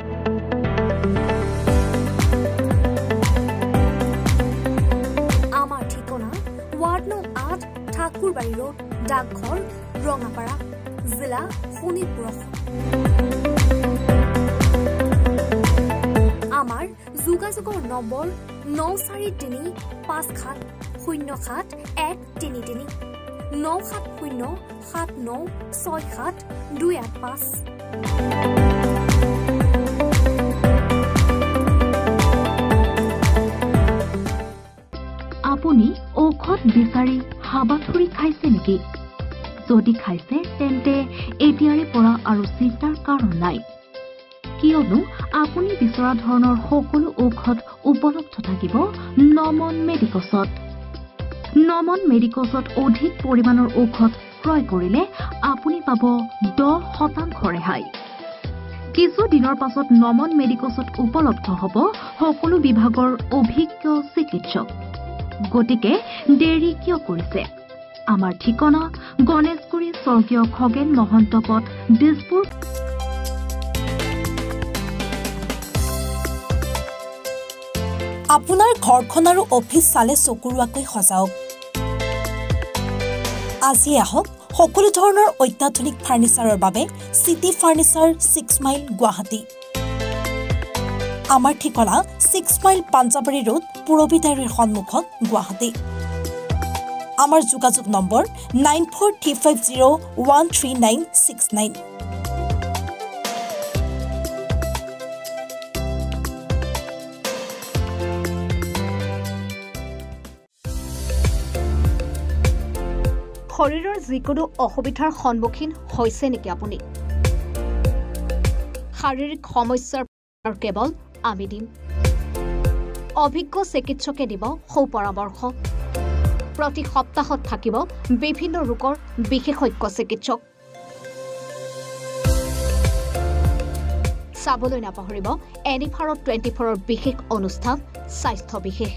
আমাৰ ঠিকনা ৱাৰ্ড নং 8 ঠাকুৰবাৰী ৰোড ডাকঘৰ ৰঙাপাৰা জিলা শোণিতপুৰ আমাৰ যোগাযোগৰ নম্বৰ 9435707133 9707967285285 আপুনি ঔষধ বিচাৰি হাবাথুৰি খাইছে নেকি যদি খাইছে তেন্তে এতিয়াৰে পৰা আৰু চিন্তাৰ কাৰণ নাই কিয়নো আপুনি বিচৰা ধৰণৰ সকলো ঔষধ উপলব্ধ থাকিব নমন মেডিকছত নমন মেডিকছত অধিক পৰিমাণৰ ঔষধ ক্ৰয় কৰিলে আপুনি পাব 10% ৰেহাই কিছু দিনৰ পাছত নমন মেডিকছত উপলব্ধ হ'ব সকলো বিভাগৰ অভিজ্ঞ চিকিৎসক গতিকে দেৰি কিয় কৰিছে আমাৰ ঠিকনা গণেশগুৰি স্বৰ্গীয় খগেন মহন্ত পথ দিছপুৰ আপোনাৰ ঘৰখন আৰু অফিচ চালে চকুৰুৱাকৈ সজাওক আজি আহক সকলো ধৰণৰ অত্যাধুনিক ফাৰ্নিচাৰৰ বাবে সিটি ফাৰ্নিচাৰ 6 মাইল গুৱাহাটী আমাৰ ঠিকনা 6 মাইল পাঞ্জাবাৰী ৰোড পুৰবিতাৰীৰ সন্মুখত গুৱাহাটী আমাৰ যোগাযোগ নম্বৰ 9435013969 শৰীৰৰ যিকোনো অসুবিধাৰ সন্মুখীন হৈছে নেকি আপুনি শাৰীৰিক সমস্যাৰ কেৱল আমি দিম অভিজ্ঞ চিকিৎসকে দিব সুপৰামৰ্শ প্ৰতি সপ্তাহত থাকিব বিভিন্ন ৰোগৰ বিশেষজ্ঞ চিকিৎসক চাবলৈ নাপাহৰিব এনিফাৰত 24ৰ বিশেষ অনুষ্ঠান স্বাস্থ্য বিশেষ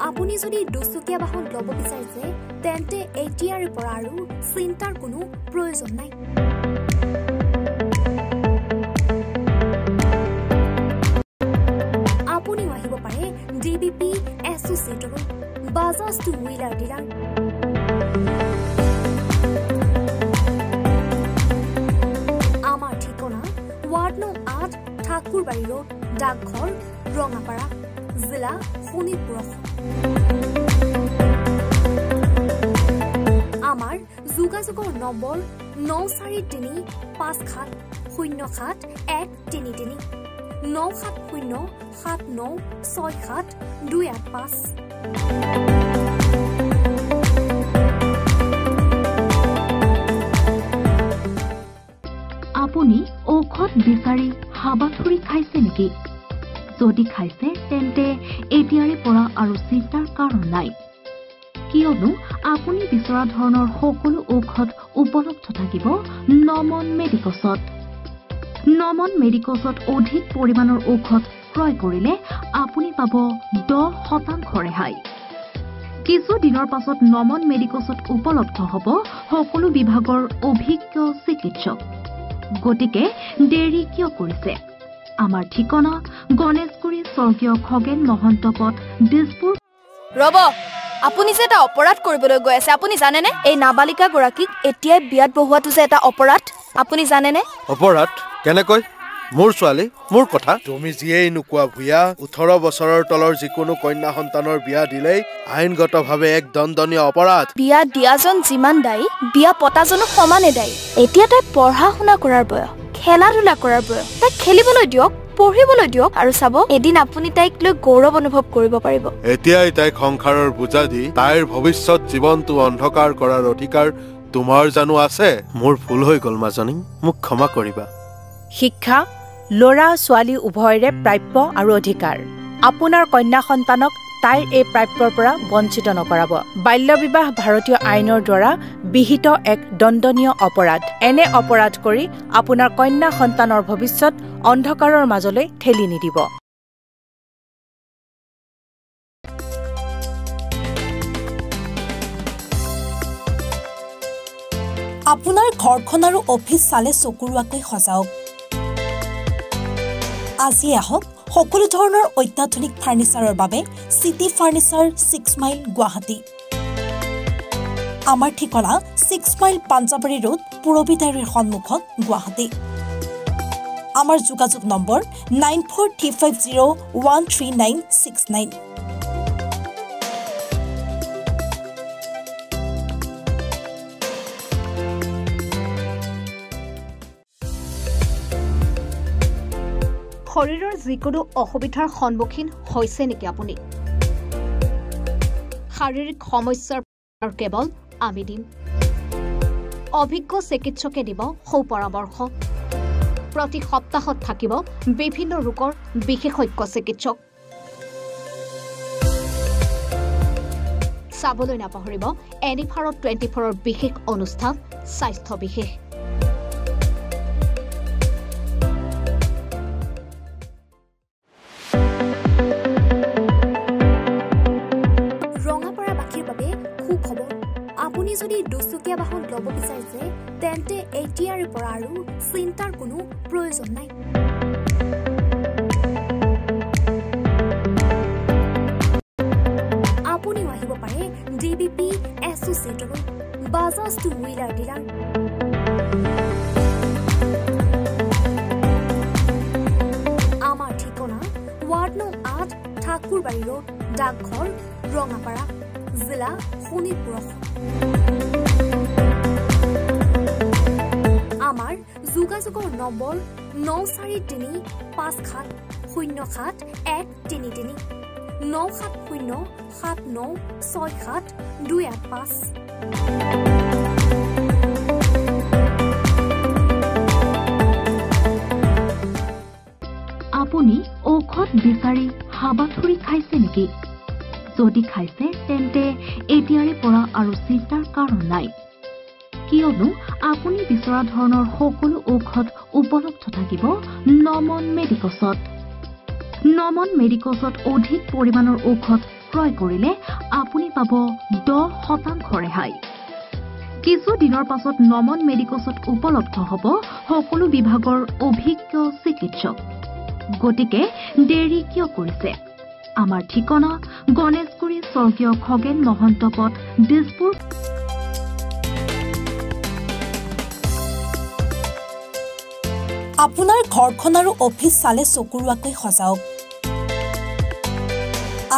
আপুনি যদি দুচকীয়া বাহন ল'ব বিচাৰিছে তেন্তে এতিয়াৰে পৰা আৰু চিন্তাৰ কোনো প্ৰয়োজন নাই আপুনিও আহিব পাৰে DBP এছ'চিয়েটলৈ বাজাজ টু হুইলাৰ ডিলাৰ আমাৰ ঠিকনা ৱাৰ্ড নং 8 ঠাকুৰবাৰী ৰোড ডাকঘৰ ৰঙাপাৰা জিলা শোণিতপুৰ আমাৰ যোগাযোগৰ নম্বৰ 9435707133 9707967285285 আপুনি ঔষধ বিচাৰি হাবাথুৰি খাইছে নেকি যদি খাইছে তেন্তে এতিয়াৰে পৰা আৰু চিন্তাৰ কাৰণ নাই কিয়নো আপুনি বিচৰা ধৰণৰ সকলো ঔষধ উপলব্ধ থাকিব নমন মেডিকছত। নমন মেডিকছত অধিক পৰিমাণৰ ঔষধ ক্ৰয় কৰিলে আপুনি পাব 10% ৰেহাই। কিছু দিনৰ পাছত নমন মেডিকছত উপলব্ধ হ'ব সকলো বিভাগৰ অভিজ্ঞ চিকিৎসক। গতিকে দেৰি কিয় কৰিছে? আমাৰ ঠিকনা গণেশগুৰি স্বৰ্গীয় খগেন মহন্ত পথ, দিছপুৰ। ৰব, আপুনি যে এটা অপৰাধ কৰিবলৈ গৈ আছে, আপুনি জানেনে? এই নাবালিকা গৰাকীক এতিয়াই বিয়াত বহোৱাটো যে এটা অপৰাধ, আপুনি জানেনে? অপৰাধ কেনেকৈ? মোৰ ছোৱালী, মোৰ কথা। তুমি যিয়েই নোকোৱা ভূঞা, 18 বছৰৰ তলৰ যিকোনো কন্যা সন্তানৰ বিয়া দিলেই আইনগতভাৱে এক দণ্ডনীয় অপৰাধ। বিয়া দিয়াজন যিমান দায়ী, বিয়া পতাজনো সমানে দায়ী। এতিয়া তাই পঢ়া শুনা কৰাৰ বয়স, খেলা ধূলা কৰাৰ বয়স। তাইক খেলিবলৈ দিয়ক, পঢ়িবলৈ দিয়ক, আৰু চাব এদিন আপুনি তাইক লৈ গৌৰৱ অনুভৱ কৰিব পাৰিব। এতিয়াই তাইক সংসাৰৰ বোজা দি তাইৰ ভৱিষ্যত জীৱনটো অন্ধকাৰ কৰাৰ অধিকাৰ তোমাৰ জানো আছে? মোৰ ভুল হৈ গ'ল মাজনী, মোক ক্ষমা কৰিবা। শিক্ষা ল'ৰা ছোৱালী উভয়ৰে প্ৰাপ্য আৰু অধিকাৰ। আপোনাৰ কন্যা সন্তানক তাইৰ এই প্ৰাপ্যৰ পৰা বঞ্চিত নকৰাব। বাল্য বিবাহ ভাৰতীয় আইনৰ দ্বাৰা বিহিত এক দণ্ডনীয় অপৰাধ। এনে অপৰাধ কৰি আপোনাৰ কন্যা সন্তানৰ ভৱিষ্যত অন্ধকাৰৰ মাজলৈ ঠেলি নিদিব। আপোনাৰ ঘৰখন আৰু অফিচ চালে চকুৰোৱাকৈ সজাওক। আজি আহক সকলো ধৰণৰ অত্যাধুনিক ফাৰ্নিচাৰৰ বাবে চিটি ফাৰ্নিচাৰ 6 মাইল গুৱাহাটী। আমাৰ ঠিকনা 6 মাইল পাঞ্জাবাৰী ৰোড, পুৰবিতাৰীৰ সন্মুখত, গুৱাহাটী। আমাৰ যোগাযোগ নম্বৰ 9435013969। শৰীৰৰ যিকোনো অসুবিধাৰ সন্মুখীন হৈছে নেকি আপুনি? শাৰীৰিক সমস্যাৰ কেৱল আমি দিম। অভিজ্ঞ চিকিৎসকে দিব সুপৰামৰ্শ। প্ৰতি সপ্তাহত থাকিব বিভিন্ন ৰোগৰ বিশেষজ্ঞ চিকিৎসক। চাবলৈ নাপাহৰিব এনিফাৰত 24ৰ বিশেষ অনুষ্ঠান স্বাস্থ্য বিশেষ। আপুনি যদি দুচকীয়া বাহন ল'ব বিচাৰিছে তেন্তে এতিয়াৰে পৰা আৰু চিন্তাৰ কোনো প্ৰয়োজন নাই। আপুনিও আহিব পাৰে DBP এছ'চিয়েটৰ বাজাজ টু হুইলাৰ ডিলাৰ। আমাৰ ঠিকনা ৱাৰ্ড নং 8, ঠাকুৰবাৰী ৰোড, ডাকঘৰ, ৰঙাপাৰা, জিলা শোণিতপুৰ। আমাৰ যোগাযোগৰ নম্বৰ 9435707133 9707967285285। আপুনি ঔষধ বিচাৰি হাবাথুৰি খাইছে নেকি? যদি খাইছে তেন্তে এতিয়াৰে পৰা আৰু চিন্তাৰ কাৰণ নাই, কিয়নো আপুনি বিচৰা ধৰণৰ সকলো ঔষধ উপলব্ধ থাকিব নমন মেডিকছত। নমন মেডিকছত অধিক পৰিমাণৰ ঔষধ ক্ৰয় কৰিলে আপুনি পাব 10% ৰেহাই। কিছু দিনৰ পাছত নমন মেডিকছত উপলব্ধ হ'ব সকলো বিভাগৰ অভিজ্ঞ চিকিৎসক। গতিকে দেৰি কিয় কৰিছে? আমাৰ ঠিকনা গণেশগুৰি স্বৰ্গীয় খগেন মহন্ত পথ, দিছপুৰ। আপোনাৰ ঘৰখন আৰু অফিচ চালে চকুৰোৱাকৈ সজাওক।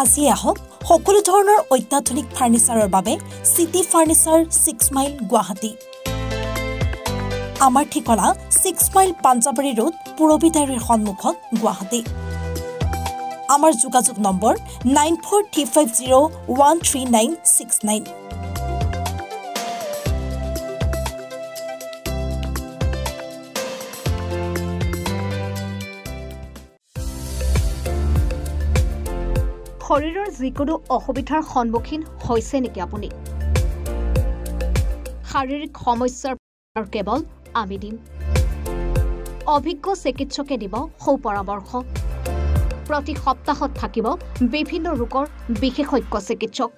আজি আহক সকলো ধৰণৰ অত্যাধুনিক ফাৰ্নিচাৰৰ বাবে চিটি ফাৰ্নিচাৰ 6 মাইল গুৱাহাটী। আমাৰ ঠিকনা 6 মাইল পাঞ্জাবাৰী ৰোড, পুৰবিতাৰীৰ সন্মুখত, গুৱাহাটী। আমাৰ যোগাযোগ নম্বৰ 9435013969। শৰীৰৰ যিকোনো অসুবিধাৰ সন্মুখীন হৈছে নেকি আপুনি শাৰীৰিক সমস্যাৰ কেৱল আমি দিম অভিজ্ঞ চিকিৎসকে দিব সুপৰামৰ্শ প্ৰতি সপ্তাহত থাকিব বিভিন্ন ৰোগৰ বিশেষজ্ঞ চিকিৎসক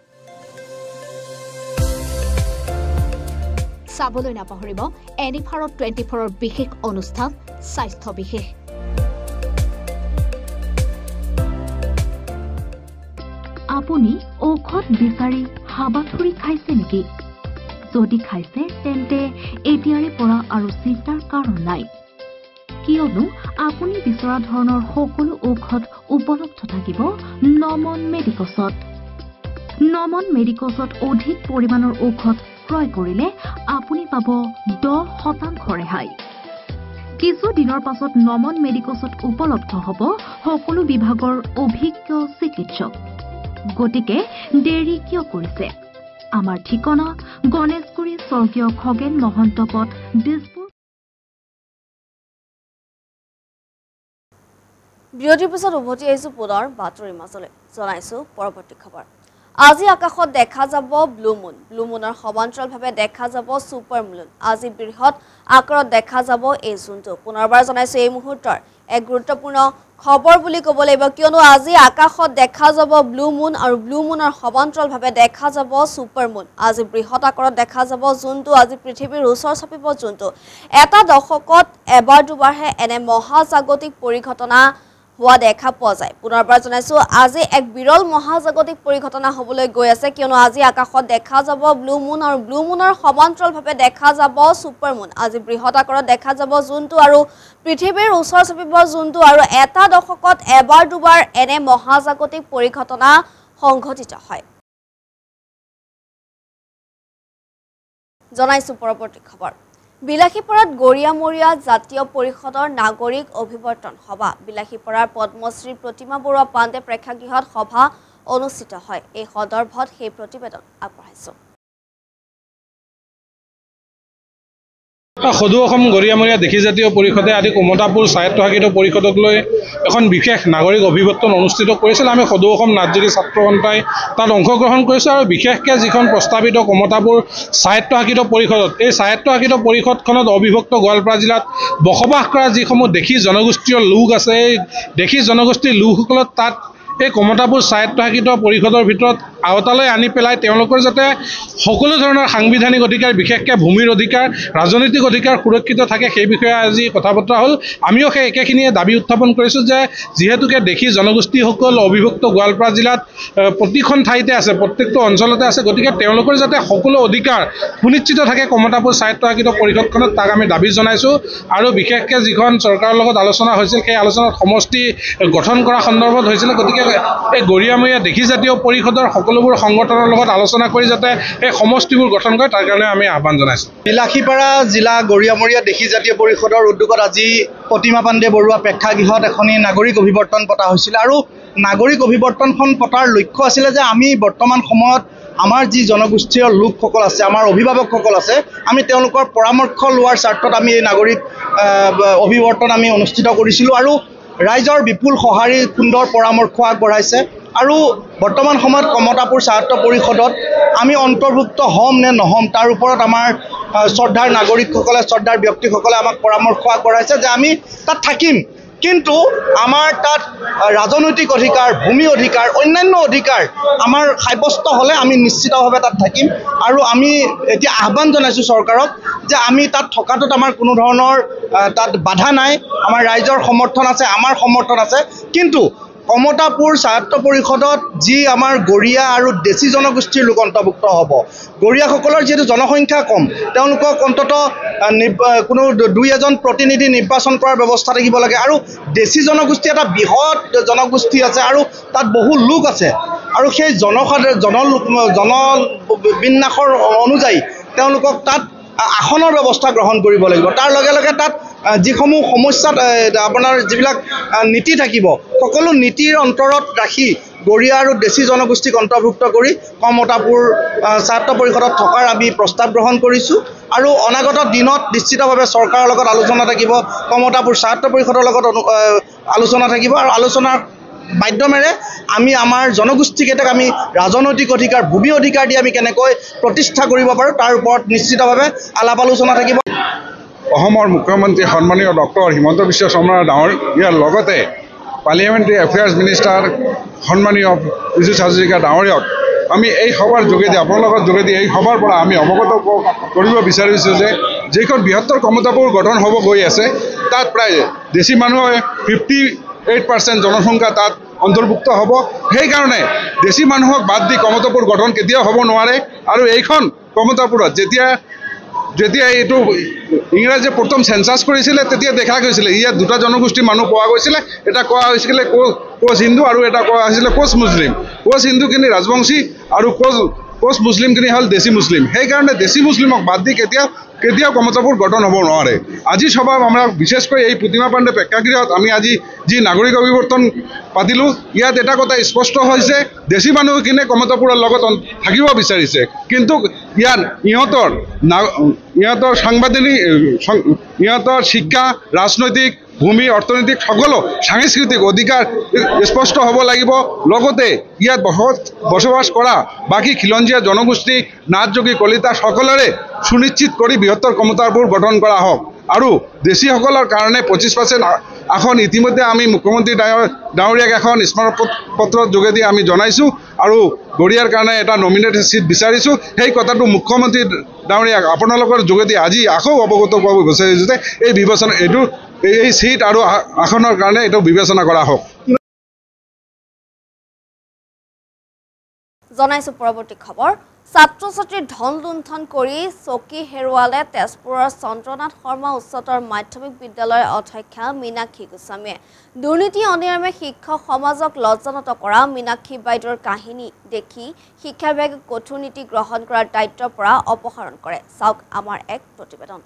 চাবলৈ নাপাহৰিব এনিফাৰত 24ৰ বিশেষ অনুষ্ঠান স্বাস্থ্য বিশেষ আপুনি ঔষধ বিচাৰি হাবাথুৰি খাইছে নেকি যদি খাইছে তেন্তে এতিয়াৰে পৰা আৰু চিন্তাৰ কাৰণ নাই কিয়নো আপুনি বিচৰা ধৰণৰ সকলো ঔষধ উপলব্ধ থাকিব নমন মেডিকছত নমন মেডিকছত অধিক পৰিমাণৰ ঔষধ ক্ৰয় কৰিলে আপুনি পাব 10% ৰেহাই কিছু দিনৰ পাছত নমন মেডিকছত উপলব্ধ হ'ব সকলো বিভাগৰ অভিজ্ঞ চিকিৎসক গতিকে দেৰি কিয় কৰিছে আমাৰ ঠিকনা গণেশগুৰি স্বৰ্গীয় খগেন মহন্ত পথ দিছপুৰ বিৰতিৰ পিছত উভতি আহিছো পুনৰ বাতৰিৰ মাজলৈ জনাইছো পৰৱৰ্তী খবৰ আজি আকাশত দেখা যাব ব্লু মুনৰ সমান্তৰালভাৱে দেখা যাব সুপাৰ মুন আজি বৃহৎ আকাৰত দেখা যাব এই জোনটো পুনৰবাৰ জনাইছো এই মুহূৰ্তৰ এক গুৰুত্বপূৰ্ণ খবৰ বুলি ক'ব লাগিব কিয়নো আজি আকাশত দেখা যাব ব্লু মুন আৰু ব্লু মুনৰ সমান্তৰালভাৱে দেখা যাব সুপাৰ মুন আজি বৃহৎ আকাৰত দেখা যাব জোনটো আজি পৃথিৱীৰ ওচৰ চাপিব জোনটো এটা দশকত এবাৰ দুবাৰহে এনে মহাজাগতিক পৰিঘটনা হোৱা দেখা পোৱা যায় পুনৰবাৰ জনাইছো আজি এক বিৰল মহাজাগতিক পৰিঘটনা হ'বলৈ গৈ আছে কিয়নো আজি আকাশত দেখা যাব ব্লু মুন আৰু ব্লু মুনৰ সমান্তৰালভাৱে দেখা যাব সুপাৰ মুন আজি বৃহৎ আকাৰত দেখা যাব জোনটো আৰু পৃথিৱীৰ ওচৰ চাপিব জোনটো আৰু এটা দশকত এবাৰ দুবাৰ এনে মহাজাগতিক পৰিঘটনা সংঘটিত হয় জনাইছো পৰৱৰ্তী খবৰ বিলাসীপাৰাত গৰিয়ামৰীয়া জাতীয় পৰিষদৰ নাগৰিক অভিৱৰ্তন সভা বিলাসীপাৰাৰ পদ্মশ্ৰী প্ৰতিমা বৰুৱা পাণ্ডে প্ৰেক্ষাগৃহত সভা অনুষ্ঠিত হয় এই সন্দৰ্ভত সেই প্ৰতিবেদন আগবঢ়াইছো সদৌ অসম গৰিয়ামৰীয়া দেশী জাতীয় পৰিষদে আদি কমতাপুৰ স্বায়ত্তশাসিত পৰিষদক লৈ এখন বিশেষ নাগৰিক অভিৱৰ্তন অনুষ্ঠিত কৰিছিল আমি সদৌ অসম নাটযোগী ছাত্ৰ সন্থাই তাত অংশগ্ৰহণ কৰিছোঁ আৰু বিশেষকৈ যিখন প্ৰস্তাৱিত কমতাপুৰ স্বায়ত্তশাসিত পৰিষদত এই স্বায়ত্তশাসিত পৰিষদখনত অবিভক্ত গোৱালপাৰা জিলাত বসবাস কৰা যিসমূহ দেশী জনগোষ্ঠীয় লোক আছে এই দেশী জনগোষ্ঠীৰ লোকসকলক তাত এই কমতাপুৰ স্বায়ত্তশাসিত পৰিষদৰ ভিতৰত আওতালৈ আনি পেলাই তেওঁলোকৰ যাতে সকলো ধৰণৰ সাংবিধানিক অধিকাৰ বিশেষকৈ ভূমিৰ অধিকাৰ ৰাজনৈতিক অধিকাৰ সুৰক্ষিত থাকে সেই বিষয়ে আজি কথা বতৰা হ'ল আমিও সেই একেখিনিয়ে দাবী উত্থাপন কৰিছোঁ যে যিহেতুকে দেশী জনগোষ্ঠীসকল অবিভক্ত গোৱালপাৰা জিলাত প্ৰতিখন ঠাইতে আছে প্ৰত্যেকটো অঞ্চলতে আছে গতিকে তেওঁলোকৰ যাতে সকলো অধিকাৰ সুনিশ্চিত থাকে কমতাপুৰ স্বায়ত্তশাসিত পৰিষদখনত তাক আমি দাবী জনাইছোঁ আৰু বিশেষকৈ যিখন চৰকাৰৰ লগত আলোচনা হৈছিল সেই আলোচনাত সমষ্টি গঠন কৰা সন্দৰ্ভত হৈছিল গতিকে এই গৰিয়ামৰীয়া দেশী জাতীয় পৰিষদৰ সকলোবোৰ সংগঠনৰ লগত আলোচনা কৰি যাতে এই সমষ্টিবোৰ গঠন কৰে তাৰ কাৰণে আমি আহ্বান জনাইছোঁ বিলাসীপাৰা জিলা গৰিয়ামৰীয়া দেশী জাতীয় পৰিষদৰ উদ্যোগত আজি প্ৰতিমা পাণ্ডে বৰুৱা প্ৰেক্ষাগৃহত এখনি নাগৰিক অভিৱৰ্তন পতা হৈছিল আৰু নাগৰিক অভিৱৰ্তনখন পতাৰ লক্ষ্য আছিলে যে আমি বৰ্তমান সময়ত আমাৰ যি জনগোষ্ঠীয় লোকসকল আছে আমাৰ অভিভাৱকসকল আছে আমি তেওঁলোকৰ পৰামৰ্শ লোৱাৰ স্বাৰ্থত আমি এই নাগৰিক অভিৱৰ্তন আমি অনুষ্ঠিত কৰিছিলোঁ আৰু ৰাইজৰ বিপুল সঁহাৰি সুন্দৰ পৰামৰ্শ আগবঢ়াইছে আৰু বৰ্তমান সময়ত কমতাপুৰ স্বায়ত্ত পৰিষদত আমি অন্তৰ্ভুক্ত হ'ম নে নহ'ম তাৰ ওপৰত আমাৰ শ্ৰদ্ধাৰ নাগৰিকসকলে শ্ৰদ্ধাৰ ব্যক্তিসকলে আমাক পৰামৰ্শ আগবঢ়াইছে যে আমি তাত থাকিম কিন্তু আমাৰ তাত ৰাজনৈতিক অধিকাৰ ভূমি অধিকাৰ অন্যান্য অধিকাৰ আমাৰ সাব্যস্ত হ'লে আমি নিশ্চিতভাৱে তাত থাকিম আৰু আমি এতিয়া আহ্বান জনাইছোঁ চৰকাৰক যে আমি তাত থকাটোত আমাৰ কোনো ধৰণৰ তাত বাধা নাই আমাৰ ৰাইজৰ সমৰ্থন আছে আমাৰ সমৰ্থন আছে কিন্তু কমতাপুৰ স্বায়ত্ত পৰিষদত যি আমাৰ গৰিয়া আৰু দেশী জনগোষ্ঠীৰ লোক অন্তৰ্ভুক্ত হ'ব গৰিয়াসকলৰ যিহেতু জনসংখ্যা কম তেওঁলোকক অন্ততঃ কোনো দুই এজন প্ৰতিনিধি নিৰ্বাচন কৰাৰ ব্যৱস্থা থাকিব লাগে আৰু দেশী জনগোষ্ঠী এটা বৃহৎ জনগোষ্ঠী আছে আৰু তাত বহু লোক আছে আৰু সেই জনবিন্যাসৰ অনুযায়ী তেওঁলোকক তাত আসনৰ ব্যৱস্থা গ্ৰহণ কৰিব লাগিব তাৰ লগে লগে তাত যিসমূহ সমস্যাত আপোনাৰ যিবিলাক নীতি থাকিব সকলো নীতিৰ অন্তৰত ৰাখি গৰিয়া আৰু দেশী জনগোষ্ঠীক অন্তৰ্ভুক্ত কৰি কমতাপুৰ স্বায়ত্ত পৰিষদত থকাৰ আমি প্ৰস্তাৱ গ্ৰহণ কৰিছোঁ আৰু অনাগত দিনত নিশ্চিতভাৱে চৰকাৰৰ লগত আলোচনা থাকিব কমতাপুৰ স্বায়ত্ত পৰিষদৰ লগত আলোচনা থাকিব আৰু আলোচনাৰ মাধ্যমেৰে আমি আমাৰ জনগোষ্ঠীকেইটাক আমি ৰাজনৈতিক অধিকাৰ ভূমি অধিকাৰ দি আমি কেনেকৈ প্ৰতিষ্ঠা কৰিব পাৰোঁ তাৰ ওপৰত নিশ্চিতভাৱে আলাপ আলোচনা থাকিব। অসমৰ মুখ্যমন্ত্ৰী সন্মানীয় ডক্টৰ হিমন্ত বিশ্ব শৰ্মা ডাঙৰীয়াৰ লগতে পাৰ্লিয়ামেণ্টাৰী এফেয়াৰ্ছ মিনিষ্টাৰ সন্মানীয় পীযুষ হাজৰিকা ডাঙৰীয়ক আমি এই সভাৰ যোগেদি আপোনালোকৰ যোগেদি এই সভাৰ পৰা আমি অৱগত কৰিব বিচাৰিছোঁ যে যিখন বৃহত্তৰ কমতাপুৰ গঠন হ'ব গৈ আছে তাত প্ৰায় দেশী মানুহে 58% জনসংখ্যা তাত অন্তৰ্ভুক্ত হ'ব। সেইকাৰণে দেশী মানুহক বাদ দি কমতাপুৰ গঠন কেতিয়াও হ'ব নোৱাৰে আৰু এইখন কমতাপুৰত যেতিয়া এইটো ইংৰাজীয়ে প্ৰথম চেঞ্চাছ কৰিছিলে তেতিয়া দেখা গৈছিলে ইয়াত দুটা জনগোষ্ঠীৰ মানুহ পোৱা গৈছিলে। এটা কোৱা হৈছিলে কোচ হিন্দু আৰু এটা কোৱা হৈছিলে কোচ মুছলিম। কোচ হিন্দুখিনি ৰাজবংশী আৰু কোচ মুছলিমখিনি হ'ল দেশী মুছলিম। সেইকাৰণে দেশী মুছলিমক বাদ দি কেতিয়াও কমতাপুৰ গঠন হ'ব নোৱাৰে। আজি সভা আমৰা বিশেষকৈ এই প্ৰতিমা পাণ্ডে প্ৰেক্ষাগৃহত আমি আজি যি নাগৰিক অভিৱৰ্তন পাতিলোঁ ইয়াত এটা কথা স্পষ্ট হৈছে দেশী মানুহখিনিয়ে কমতাপুৰৰ লগত থাকিব বিচাৰিছে কিন্তু ইয়াত ইহঁতৰ সাংবিধানিক ইহঁতৰ শিক্ষা ৰাজনৈতিক ভূমি অৰ্থনৈতিক সকলো সাংস্কৃতিক অধিকাৰ স্পষ্ট হ'ব লাগিব। লগতে ইয়াত বসবাস কৰা বাকী খিলঞ্জীয়া জনগোষ্ঠী নাথযোগী কলিতা সকলোৰে সুনিশ্চিত কৰি বৃহত্তৰ কমতাপুৰ গঠন কৰা হওক আৰু দেশীসকলৰ কাৰণে 25% আসন ইতিমধ্যে আমি মুখ্যমন্ত্ৰী ডাঙৰীয়াক এখন স্মাৰকপত্ৰৰ যোগেদি আমি জনাইছোঁ আৰু গৰিয়াৰ কাৰণে এটা নমিনেটেড চিট বিচাৰিছোঁ। সেই কথাটো মুখ্যমন্ত্ৰী ডাঙৰীয়াক আপোনালোকৰ যোগেদি আজি আকৌ অৱগত কৰিব বিচাৰিছোঁ যে এই চিট আৰু আসনৰ কাৰণে এইটো বিবেচনা কৰা হওক। জনাইছো পৰৱৰ্তী খবৰ। ছাত্ৰ ছাত্ৰীৰ ধন লুণ্ঠন কৰি চকী হেৰুৱালে তেজপুৰৰ চন্দ্ৰনাথ শৰ্মা উচ্চতৰ মাধ্যমিক বিদ্যালয়ৰ অধ্যক্ষা মীনাক্ষী গোস্বামীয়ে। দুৰ্নীতি অনিয়মে শিক্ষক সমাজক লজ্জানত কৰা মীনাক্ষী বাইদেউৰ কাহিনী দেখি শিক্ষা বিভাগে কঠোৰ নীতি গ্ৰহণ কৰাৰ দায়িত্বৰ পৰা অপসাৰণ কৰে। চাওক আমাৰ এক প্ৰতিবেদন।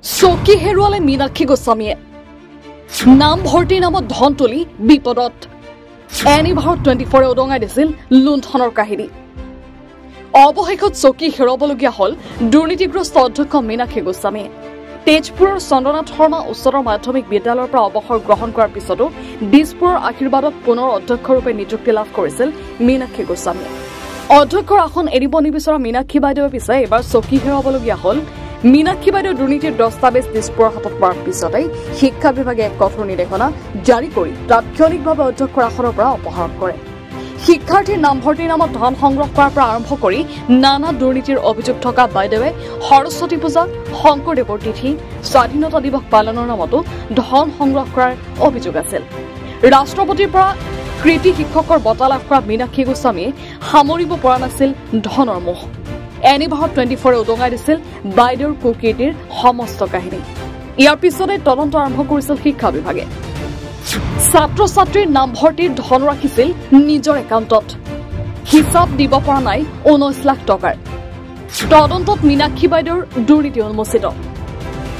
চকী হেৰুৱালে মীনাক্ষী গোস্বামীয়ে। নামভৰ্তিৰ নামত ধন তুলি বিপদত। এনিভাৰত 24 উদঙাই দিছিল লুণ্ঠনৰ কাহিনী। অৱশেষত চকী হেৰুৱাবলগীয়া হ'ল দুৰ্নীতিগ্ৰস্ত অধ্যক্ষ মীনাক্ষী গোস্বামীয়ে। তেজপুৰৰ চন্দ্ৰনাথ শৰ্মা উচ্চতৰ মাধ্যমিক বিদ্যালয়ৰ পৰা অৱসৰ গ্ৰহণ কৰাৰ পিছতো দিছপুৰৰ আশীৰ্বাদত পুনৰ অধ্যক্ষৰূপে নিযুক্তি লাভ কৰিছিল মীনাক্ষী গোস্বামীয়ে। অধ্যক্ষৰ আসন এৰিব নিবিচৰা মীনাক্ষী বাইদেৱে পিছে এইবাৰ চকী হেৰুৱাবলগীয়া হ'ল। মীনাক্ষী বাইদেউ দুৰ্নীতিৰ দস্তাবেজ দিছপুৰৰ হাতত পৰাৰ পিছতেই শিক্ষা বিভাগে এক কঠোৰ নিৰ্দেশনা জাৰি কৰি তাৎক্ষণিকভাৱে অধ্যক্ষৰ আসনৰ পৰা অপসাৰণ কৰে। শিক্ষাৰ্থীৰ নামভৰ্তিৰ নামত ধন সংগ্ৰহ কৰাৰ পৰা আৰম্ভ কৰি নানা দুৰ্নীতিৰ অভিযোগ থকা বাইদেৱে সৰস্বতী পূজা শংকৰদেৱৰ তিথি স্বাধীনতা দিৱস পালনৰ নামতো ধন সংগ্ৰহ কৰাৰ অভিযোগ আছিল। ৰাষ্ট্ৰপতিৰ পৰা কৃতি শিক্ষকৰ বঁটা লাভ কৰা মীনাক্ষী গোস্বামীয়ে সামৰিব পৰা নাছিল ধনৰ মোহ। এনিভাৰত 24 উদঙাই দিছিল বাইদেউৰ কুকীৰ্তিৰ সমস্ত কাহিনী। ইয়াৰ পিছতে তদন্ত আৰম্ভ কৰিছিল শিক্ষা বিভাগে। ছাত্ৰ ছাত্ৰীৰ নামভৰ্তিৰ ধন ৰাখিছিল নিজৰ একাউণ্টত। হিচাপ দিব পৰা নাই 19 লাখ টকাৰ। তদন্তত মীনাক্ষী বাইদেউৰ দুৰ্নীতি উন্মোচিত।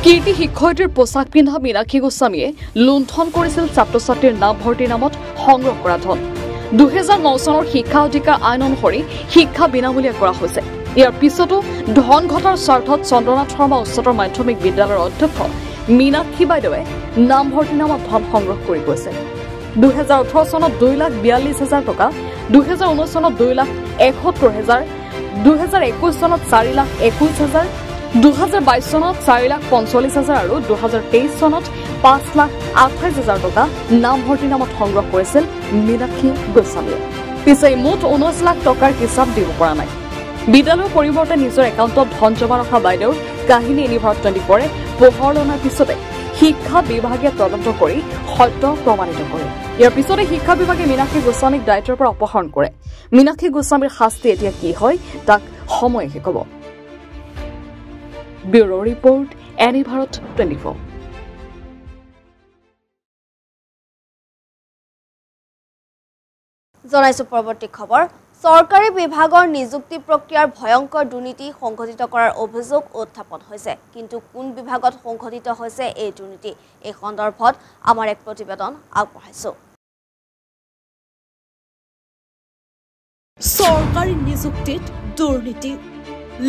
কীৰ্তি শিক্ষয়িত্ৰীৰ পোছাক পিন্ধা মীনাক্ষী গোস্বামীয়ে লুণ্ঠন কৰিছিল ছাত্ৰ ছাত্ৰীৰ নামভৰ্তিৰ নামত সংগ্ৰহ কৰা ধন। 2009 চনৰ শিক্ষা অধিকাৰ আইন অনুসৰি শিক্ষা বিনামূলীয়া কৰা হৈছে। ইয়াৰ পিছতো ধন ঘটাৰ স্বাৰ্থত চন্দ্ৰনাথ শৰ্মা উচ্চতৰ মাধ্যমিক বিদ্যালয়ৰ অধ্যক্ষ মীনাক্ষী বাইদেৱে নামভৰ্তিৰ নামত ধন সংগ্ৰহ কৰি গৈছে। 2018 চনত 2,42,000 টকা, 2019 চনত 2,71,000, 2021 চনত 4,21,000, 2022 চনত 4,45,000 আৰু 2023 চনত 5,28,000 টকা নামভৰ্তিৰ নামত সংগ্ৰহ কৰিছিল মীনাক্ষী গোস্বামীয়ে। পিছে মুঠ 19 লাখ টকাৰ হিচাপ দিব পৰা নাই। বিদ্যালয়ৰ পৰিৱৰ্তে নিজৰ একাউণ্টত ধন জমা ৰখা বাইদেউৰ কাহিনী এনিভাৰত 24 পোহৰলৈ অনাৰ পিছতে শিক্ষা বিভাগে তদন্ত কৰি সত্য প্ৰমাণিত কৰে। ইয়াৰ পিছতে শিক্ষা বিভাগে মীনাক্ষী গোস্বামীক দায়িত্বৰ পৰা অপসাৰণ কৰে। মীনাক্ষী গোস্বামীৰ শাস্তি এতিয়া কি হয় তাক সময়হে ক'ব। ব্যুৰো ৰিপৰ্ট, এনিভাৰত 24। জনাইছো পৰৱৰ্তী খবৰ। চৰকাৰী বিভাগৰ নিযুক্তি প্ৰক্ৰিয়াৰ ভয়ংকৰ দুৰ্নীতি সংঘটিত কৰাৰ অভিযোগ উত্থাপন হৈছে। কিন্তু কোন বিভাগত সংঘটিত হৈছে এই দুৰ্নীতি, এই সন্দৰ্ভত আমাৰ এক প্ৰতিবেদন আগবঢ়াইছো। চৰকাৰী নিযুক্তিত দুৰ্নীতি,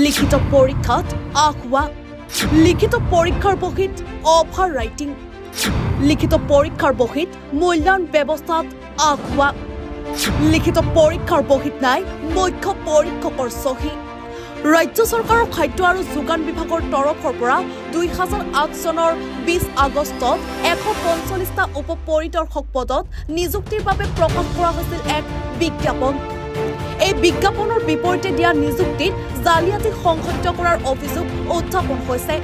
লিখিত পৰীক্ষাত আখোৱা, লিখিত পৰীক্ষাৰ বহীত অভাৰ ৰাইটিং, লিখিত পৰীক্ষাৰ বহীত মূল্যায়ন ব্যৱস্থাত আগুৱা লিখিত পৰীক্ষাৰ বহীত নাই মুখ্য পৰীক্ষকৰ চহী ৰাজ্য চৰকাৰৰ খাদ্য আৰু যোগান বিভাগৰ তৰফৰ পৰা 2008 চনৰ 20 আগষ্টত 145টা উপ পৰিদৰ্শক পদত নিযুক্তিৰ বাবে প্ৰকাশ কৰা হৈছিল এক বিজ্ঞাপন এই বিজ্ঞাপনৰ বিপৰীতে দিয়া নিযুক্তিত জালিয়াতি সংঘটিত কৰাৰ অভিযোগ উত্থাপন হৈছে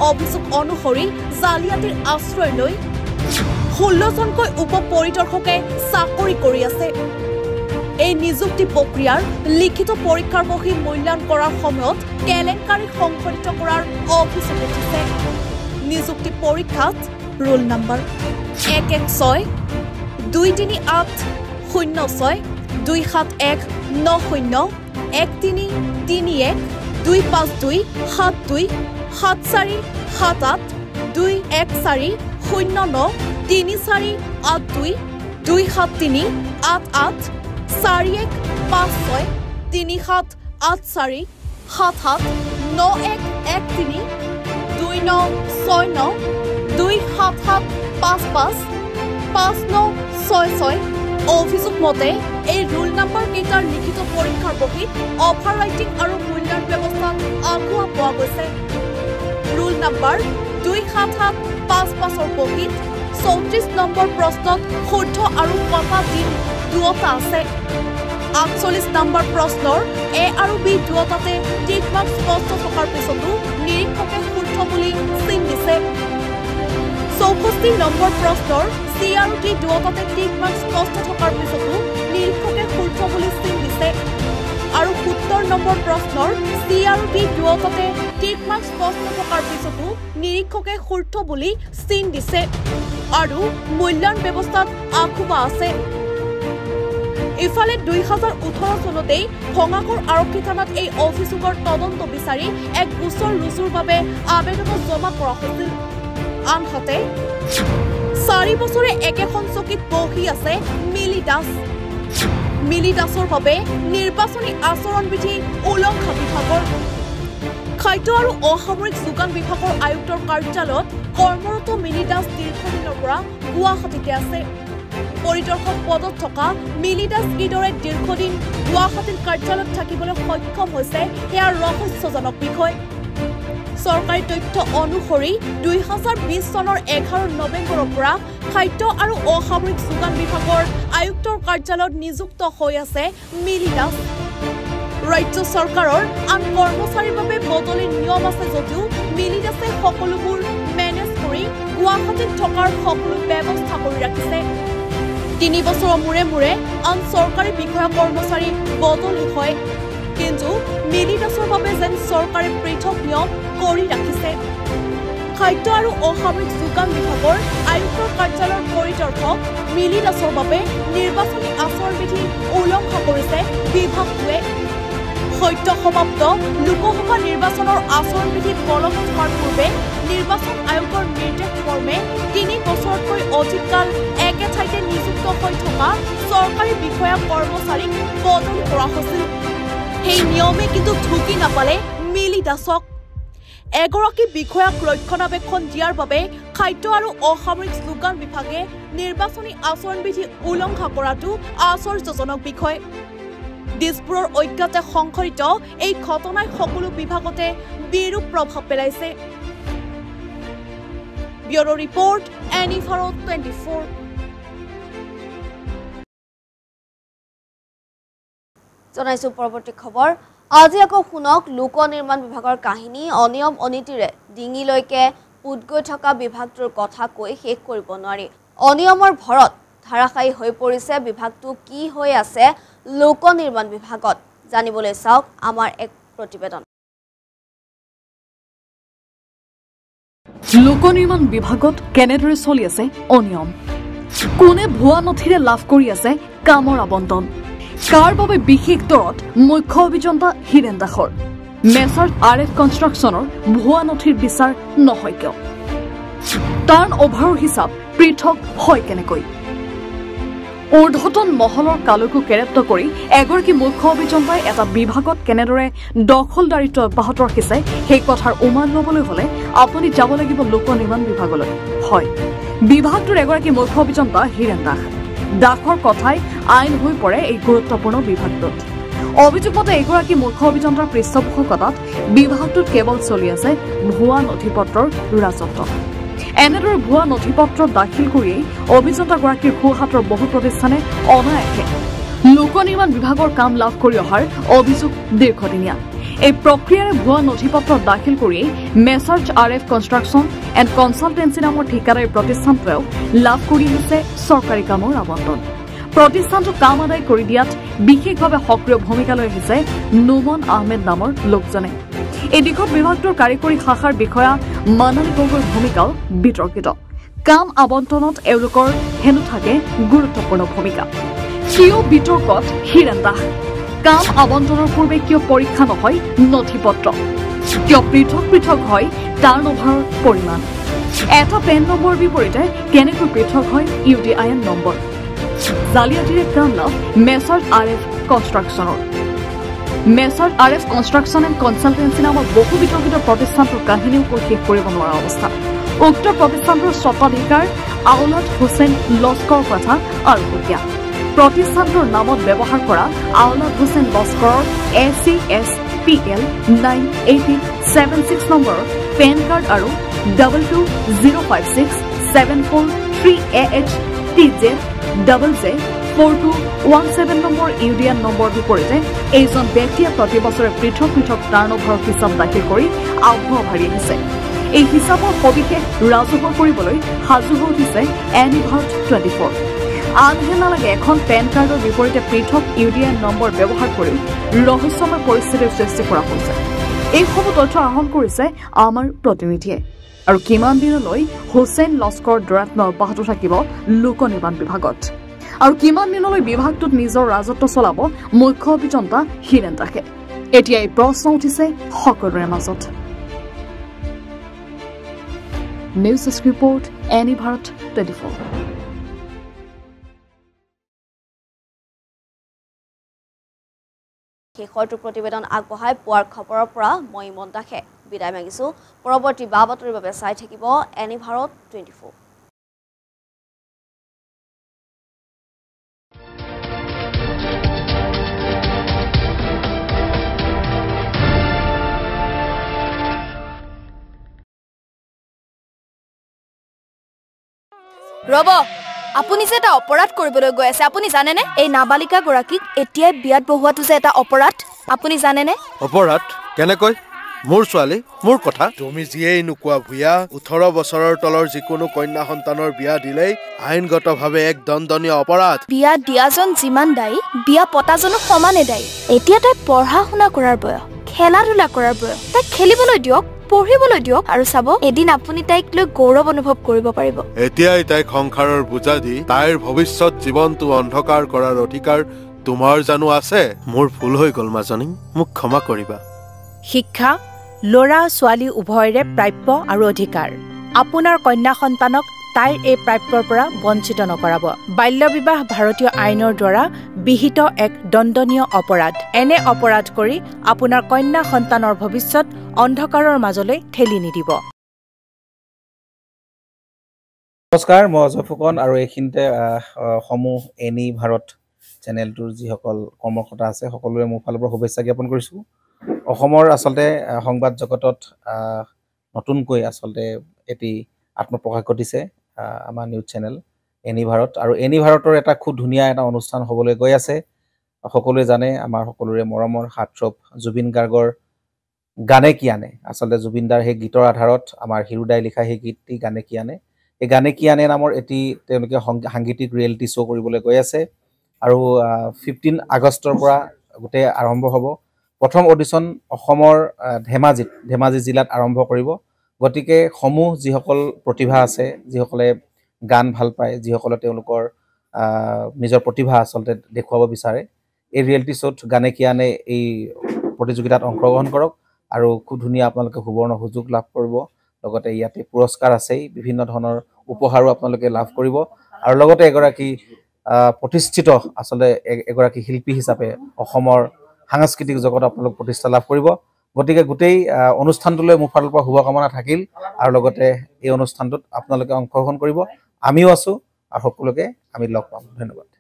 অভিযোগ অনুসৰি জালিয়াতিৰ আশ্ৰয় লৈ 16 জনকৈ উপ পৰিদৰ্শকে চাকৰি কৰি আছে এই নিযুক্তি প্ৰক্ৰিয়াৰ লিখিত পৰীক্ষাৰ বহী মূল্যায়ন কৰাৰ সময়ত কেলেংকাৰী সংঘটিত কৰাৰ অভিযোগ উঠিছে নিযুক্তি পৰীক্ষাত ৰোল নম্বৰ 116 23806 27190 1331 252 72 74 78 214 09 34 82 273 88 4156 37 84 77 9113 2969 277 55 5966 অভিযোগ মতে এই ৰোল নম্বৰ কেইটাৰ লিখিত পৰীক্ষাৰ বহীত অভাৰ ৰাইটিং আৰু মূল্যায়ন ব্যৱস্থাত আগুৱা পোৱা গৈছে ৰোল নম্বৰ 27755ৰ বহীত 34 নম্বৰ প্ৰশ্নত শুদ্ধ আৰু কটা দিন দুটা আছে 48 নম্বৰ প্ৰশ্নৰ এ আৰু বি দুটাতে টিক মাৰ্ক স্পষ্ট থকাৰ পিছতো নিৰীক্ষকে শুদ্ধ বুলি চিন দিছে 64 নম্বৰ প্ৰশ্নৰ চি আৰু টি দুটাতে টিক মাৰ্ক স্পষ্ট থকাৰ পিছতো নিৰীক্ষকে শুদ্ধ বুলি চিন দিছে আৰু 70 নম্বৰ প্ৰশ্নৰ চি আৰু টি দুটাতে টিক মাৰ্ক স্পষ্ট থকাৰ পিছতো নিৰীক্ষকে শুদ্ধ বুলি চিন দিছে আৰু মূল্যায়ন ব্যৱস্থাত আখুবা আছে ইফালে 2018 চনতেই ভঙাগড় আৰক্ষী থানাত এই অভিযোগৰ তদন্ত বিচাৰি এক গোচৰ ৰুজুৰ বাবে আবেদন জমা কৰা হৈছিল আনহাতে 4 বছৰে একেখন চকীত বহি আছে মিলি দাসৰ বাবে নিৰ্বাচনী আচৰণ বিধি উলংঘা বিভাগৰ খাদ্য আৰু অসামৰিক যোগান বিভাগৰ আয়ুক্তৰ কাৰ্যালয়ত কৰ্মৰত মিলি দাস দীৰ্ঘদিনৰ পৰা গুৱাহাটীতে আছে পৰিদৰ্শক পদত থকা মিলি দাস কিদৰে দীৰ্ঘদিন গুৱাহাটীৰ কাৰ্যালয়ত থাকিবলৈ সক্ষম হৈছে সেয়া ৰহস্যজনক বিষয় চৰকাৰী তথ্য অনুসৰি 2020 চনৰ 11 নৱেম্বৰৰ পৰা খাদ্য আৰু অসামৰিক যোগান বিভাগৰ আয়ুক্তৰ কাৰ্যালয়ত নিযুক্ত হৈ আছে মিলি দাস ৰাজ্য চৰকাৰৰ আন কৰ্মচাৰীৰ বাবে বদলিৰ নিয়ম আছে যদিও মিলি দাসে সকলোবোৰ মেনেজ কৰি গুৱাহাটীত থকাৰ সকলো ব্যৱস্থা কৰি ৰাখিছে 3 বছৰৰ মূৰে আন চৰকাৰী বিষয়া কৰ্মচাৰী বদলি হয় কিন্তু মিলি দাসৰ বাবে যেন চৰকাৰে পৃথক নিয়ম কৰি ৰাখিছে খাদ্য আৰু অসামৰিক যোগান বিভাগৰ আয়ুক্তৰ কাৰ্যালয়ৰ পৰিদৰ্শক মিলি দাসৰ বাবে নিৰ্বাচনী আচৰণ বিধি উলংঘা কৰিছে বিভাগটোৱে সত্য সমাপ্ত লোকসভা নিৰ্বাচনৰ আচৰণ বিধি বলবৎ হোৱাৰ পূৰ্বে নিৰ্বাচন আয়োগৰ নিৰ্দেশ মৰ্মে 3 বছৰতকৈ অধিক কাল একে ঠাইতে নিযুক্ত হৈ থকা চৰকাৰী বিষয়া কৰ্মচাৰীক বদলি কৰা হৈছিল সেই নিয়মে কিন্তু ঢুকি নাপালে মিলি দাসক এগৰাকী বিষয়াক ৰক্ষণাবেক্ষণ দিয়াৰ বাবে খাদ্য আৰু অসামৰিক যোগান বিভাগে নিৰ্বাচনী আচৰণ বিধি উলংঘা কৰাটো আশ্চৰ্যজনক বিষয় দিছপুৰৰ ঐক্যতে সংঘটিত এই ঘটনাই সকলো বিভাগতে বিৰূপ প্ৰভাৱ পেলাইছে ব্যুৰো ৰিপৰ্ট এনিভাৰত 24 জনাইছো পৰৱৰ্তী খবৰ আজি আকৌ শুনক লোক নিৰ্মাণ বিভাগৰ কাহিনী অনিয়ম অনীতিৰে ডিঙিলৈকে পুত গৈ থকা বিভাগটোৰ কথা কৈ শেষ কৰিব নোৱাৰি অনিয়মৰ ভৰত ধাৰাসায়ী হৈ পৰিছে বিভাগটো কি হৈ আছে লোক নিৰ্মাণ বিভাগত জানিবলৈ চাওক আমাৰ এক প্ৰতিবেদন লোক নিৰ্মাণ বিভাগত কেনেদৰে চলি আছে অনিয়ম কোনে ভুৱা নথিৰে লাভ কৰি আছে কামৰ আবণ্টন কাৰ বাবে বিশেষ দৰত মুখ্য অভিযন্তা হিৰেণ দাসৰ মেছাৰ্ছ RF কনষ্ট্ৰাকশ্যনৰ ভুৱা নথিৰ বিচাৰ নহয় কিয় টাৰ্ণ অভাৰৰ হিচাপ পৃথক হয় কেনেকৈ ঊৰ্ধ্বতন মহলৰ কালৈকো কেৰেপ্ত কৰি এগৰাকী মুখ্য অভিযন্তাই এটা বিভাগত কেনেদৰে দখলদাৰিত্ব অব্যাহত ৰাখিছে সেই কথাৰ উমান ল'বলৈ হলে আপুনি যাব লাগিব লোক নিৰ্মাণ বিভাগলৈ হয় বিভাগটোৰ এগৰাকী মুখ্য অভিযন্তা হীৰেন দাস। দাসৰ কথাই আইন হৈ পৰে এই গুৰুত্বপূৰ্ণ বিভাগটোত। অভিযোগ মতে এগৰাকী মুখ্য অভিযন্তাৰ পৃষ্ঠপোষকতাত বিভাগটোত কেৱল চলি আছে ভুৱা নথি পত্ৰৰ ৰাজত্ব। এনেদৰে ভুৱা নথি পত্ৰ দাখিল কৰিয়েই অভিযন্তাগৰাকীৰ সোঁহাতৰ বহু প্ৰতিষ্ঠানে অনায়াসে লোক নিৰ্মাণ বিভাগৰ কাম লাভ কৰি অহাৰ অভিযোগ দীৰ্ঘদিনীয়া। এই প্ৰক্ৰিয়াৰে ভুৱা নথি পত্ৰ দাখিল কৰিয়েই মেছাৰ্জ RF কনষ্ট্ৰাকশ্যন এণ্ড কনচালটেঞ্চি নামৰ ঠিকাদাৰী প্ৰতিষ্ঠানটোৱেও লাভ কৰি আহিছে চৰকাৰী কামৰ আবণ্টন। প্ৰতিষ্ঠানটো কাম আদায় কৰি দিয়াত বিশেষভাৱে সক্ৰিয় ভূমিকা লৈ আহিছে নোমন আহমেদ নামৰ লোকজনে। এই দিশত বিভাগটোৰ কাৰিকৰী শাখাৰ বিষয়া মানালী গগৈৰ ভূমিকাও বিতৰ্কিত। কাম আবণ্টনত এওঁলোকৰ হেনো থাকে গুৰুত্বপূৰ্ণ ভূমিকা। কিয় বিতৰ্কত হীৰেন দাস? কাম আবণ্টনৰ পূৰ্বে কিয় পৰীক্ষা নহয় নথি পত্ৰ? কিয় পৃথক পৃথক হয় টাৰ্ণঅভাৰৰ পৰিমাণ? এটা পেন নম্বৰৰ বিপৰীতে কেনেকৈ পৃথক হয় UDIN নম্বৰ? জালিয়াতিৰে কাম লাভ মেছাৰ্জ RF কনষ্ট্ৰাকশ্যনৰ। Messrs RF construction and consultancy নামৰ বহু বিতৰ্কিত প্ৰতিষ্ঠানটোৰ কাহিনীও কৈ শেষ কৰিব নোৱাৰা অৱস্থা। উক্ত প্ৰতিষ্ঠানটোৰ স্বত্বাধিকাৰ আওলাদ হুছেইন লস্কৰৰ কথা আৰু সুকীয়া। প্ৰতিষ্ঠানটোৰ নামত ব্যৱহাৰ কৰা আওলাদ হুছেইন লস্কৰৰ ACSPL 98876 নম্বৰৰ পেন কাৰ্ড আৰু 22056743AHTJ4217 নম্বৰ UDIN নম্বৰ বিপৰীতে এইজন ব্যক্তিয়ে প্ৰতি বছৰে পৃথক পৃথক টাৰ্ণঅভাৰৰ হিচাপ দাখিল কৰি আভুৱা ভাৰি আহিছে। এই হিচাপৰ সবিশেষ ৰাজহুৱা কৰিবলৈ সাজু হৈ উঠিছে এনি ভাৰত 24। আনহে নালাগে এখন পেন কাৰ্ডৰ বিপৰীতে পৃথক UDIN নম্বৰ ব্যৱহাৰ কৰি ৰহস্যময় পৰিস্থিতিৰ সৃষ্টি কৰা হৈছে। এইসমূহ তথ্য আহৰণ কৰিছে আমাৰ প্ৰতিনিধিয়ে। আৰু কিমান দিনলৈ হুছেইন লস্কৰ দৌৰাত্ম্য অব্যাহত থাকিব লোক নিৰ্মাণ বিভাগত? আৰু কিমান দিনলৈ বিভাগটোত নিজৰ ৰাজত্ব চলাব মুখ্য অভিযন্তা হীৰেন দাসে? এতিয়া এই প্ৰশ্ন উঠিছে সকলোৰে মাজত। News desk report, any Bharat 24। শেষৰটো প্ৰতিবেদন আগবঢ়াই পোৱাৰ খবৰৰ পৰা মই ইমন দাসে বিদায় মাগিছো। পৰৱৰ্তী বা বাতৰিৰ বাবে চাই থাকিব এনি ভাৰত 24। ৰব, আপুনি যে এটা অপৰাধ কৰিবলৈ গৈ আছে, আপুনি জানেনে? এই নাবালিকা গৰাকীক এতিয়াই বিয়াত বহোৱাটো যে এটা অপৰাধ, আপুনি জানেনে? অপৰাধ কেনেকৈ? মোৰ ছোৱালী, মোৰ কথা। তুমি যিয়েই নোকোৱা ভূঞা, 18 বছৰৰ তলৰ যিকোনো কন্যা সন্তানৰ বিয়া দিলেই আইনগতভাৱে এক দণ্ডনীয় অপৰাধ। বিয়া দিয়াজন যিমান দায়ী, বিয়া পতাজনো সমানে দায়ী। এতিয়া তাই পঢ়া শুনা কৰাৰ বয়স, খেলা ধূলা কৰাৰ বয়স। তাইক খেলিবলৈ দিয়ক, পঢ়িবলৈ দিয়ক, আৰু চাব এদিন আপুনি তাইক লৈ গৌৰৱ অনুভৱ কৰিব পাৰিব। এতিয়াই তাইক সংসাৰৰ বোজা দি তাইৰ ভৱিষ্যত জীৱনটো অন্ধকাৰ কৰাৰ অধিকাৰ তোমাৰ জানো আছে? মোৰ ভুল হৈ গ'ল মাজনী, মোক ক্ষমা কৰিবা। শিক্ষা ল'ৰা ছোৱালী উভয়ৰে প্ৰাপ্য আৰু অধিকাৰ। আপোনাৰ কন্যা সন্তানক তাইৰ এই প্ৰাপ্যৰ পৰা বঞ্চিত নকৰাব। বাল্য বিবাহ ভাৰতীয় আইনৰ দ্বাৰা বিহিত এক দণ্ডনীয় অপৰাধ। এনে অপৰাধ কৰি আপোনাৰ কন্যা সন্তানৰ ভৱিষ্যত অন্ধকাৰৰ মাজলৈ ঠেলি নিদিব। নমস্কাৰ, মই অজয় ফুকন আৰু এইখিনিতে সমূহ এনি ভাৰত চেনেলটোৰ যিসকল কৰ্মকৰ্তা আছে সকলোৰে মোৰ ফালৰ পৰা শুভেচ্ছা জ্ঞাপন কৰিছোঁ। অসমৰ আচলতে সংবাদ জগতত নতুনকৈ আচলতে এটি আত্মপ্ৰকাশ ঘটিছে আমাৰ নিউজ চেনেল এনি ভাৰত। আৰু এনি ভাৰতৰ এটা খুব ধুনীয়া এটা অনুষ্ঠান হ'বলৈ গৈ আছে। সকলোৱে জানে, আমাৰ সকলোৰে মৰমৰ হাৰ্টথ্ৰব জুবিন গাৰ্গৰ গানে কি আনে, আচলতে জুবিনদাৰ সেই গীতৰ আধাৰত আমাৰ হিৰুদাই লিখা সেই গীতটি গানে কি আনে, এই গানে কি আনে নামৰ এটি তেওঁলোকে সাংগীতিক ৰিয়েলিটি শ্ব' কৰিবলৈ গৈ আছে। আৰু 15 আগষ্টৰ পৰা গোটেই আৰম্ভ হ'ব। প্ৰথম অডিশ্যন অসমৰ ধেমাজি জিলাত আৰম্ভ কৰিব। গতিকে সমূহ যিসকল প্ৰতিভা আছে, যিসকলে গান ভাল পায়, যিসকলে তেওঁলোকৰ নিজৰ প্ৰতিভা আচলতে দেখুৱাব বিচাৰে, এই ৰিয়েলিটি শ্ব'ত গানে কি আনে এই প্ৰতিযোগিতাত অংশগ্ৰহণ কৰক আৰু খুব ধুনীয়া আপোনালোকে সুবৰ্ণ সুযোগ লাভ কৰিব। লগতে ইয়াতে পুৰস্কাৰ আছেই, বিভিন্ন ধৰণৰ উপহাৰো আপোনালোকে লাভ কৰিব। আৰু লগতে এগৰাকী প্ৰতিষ্ঠিত আচলতে এগৰাকী শিল্পী হিচাপে অসমৰ সাংস্কৃতিক জগত আপোনালোক প্ৰতিষ্ঠা লাভ কৰিব। গতিকে গোটেই অনুষ্ঠানটোলৈ মোৰ ফালৰ পৰা শুভকামনা থাকিল আৰু লগতে এই অনুষ্ঠানটোত আপোনালোকে অংশগ্ৰহণ কৰিব। আমিও আছোঁ আৰু সকলোকে আমি লগ পাম। ধন্যবাদ।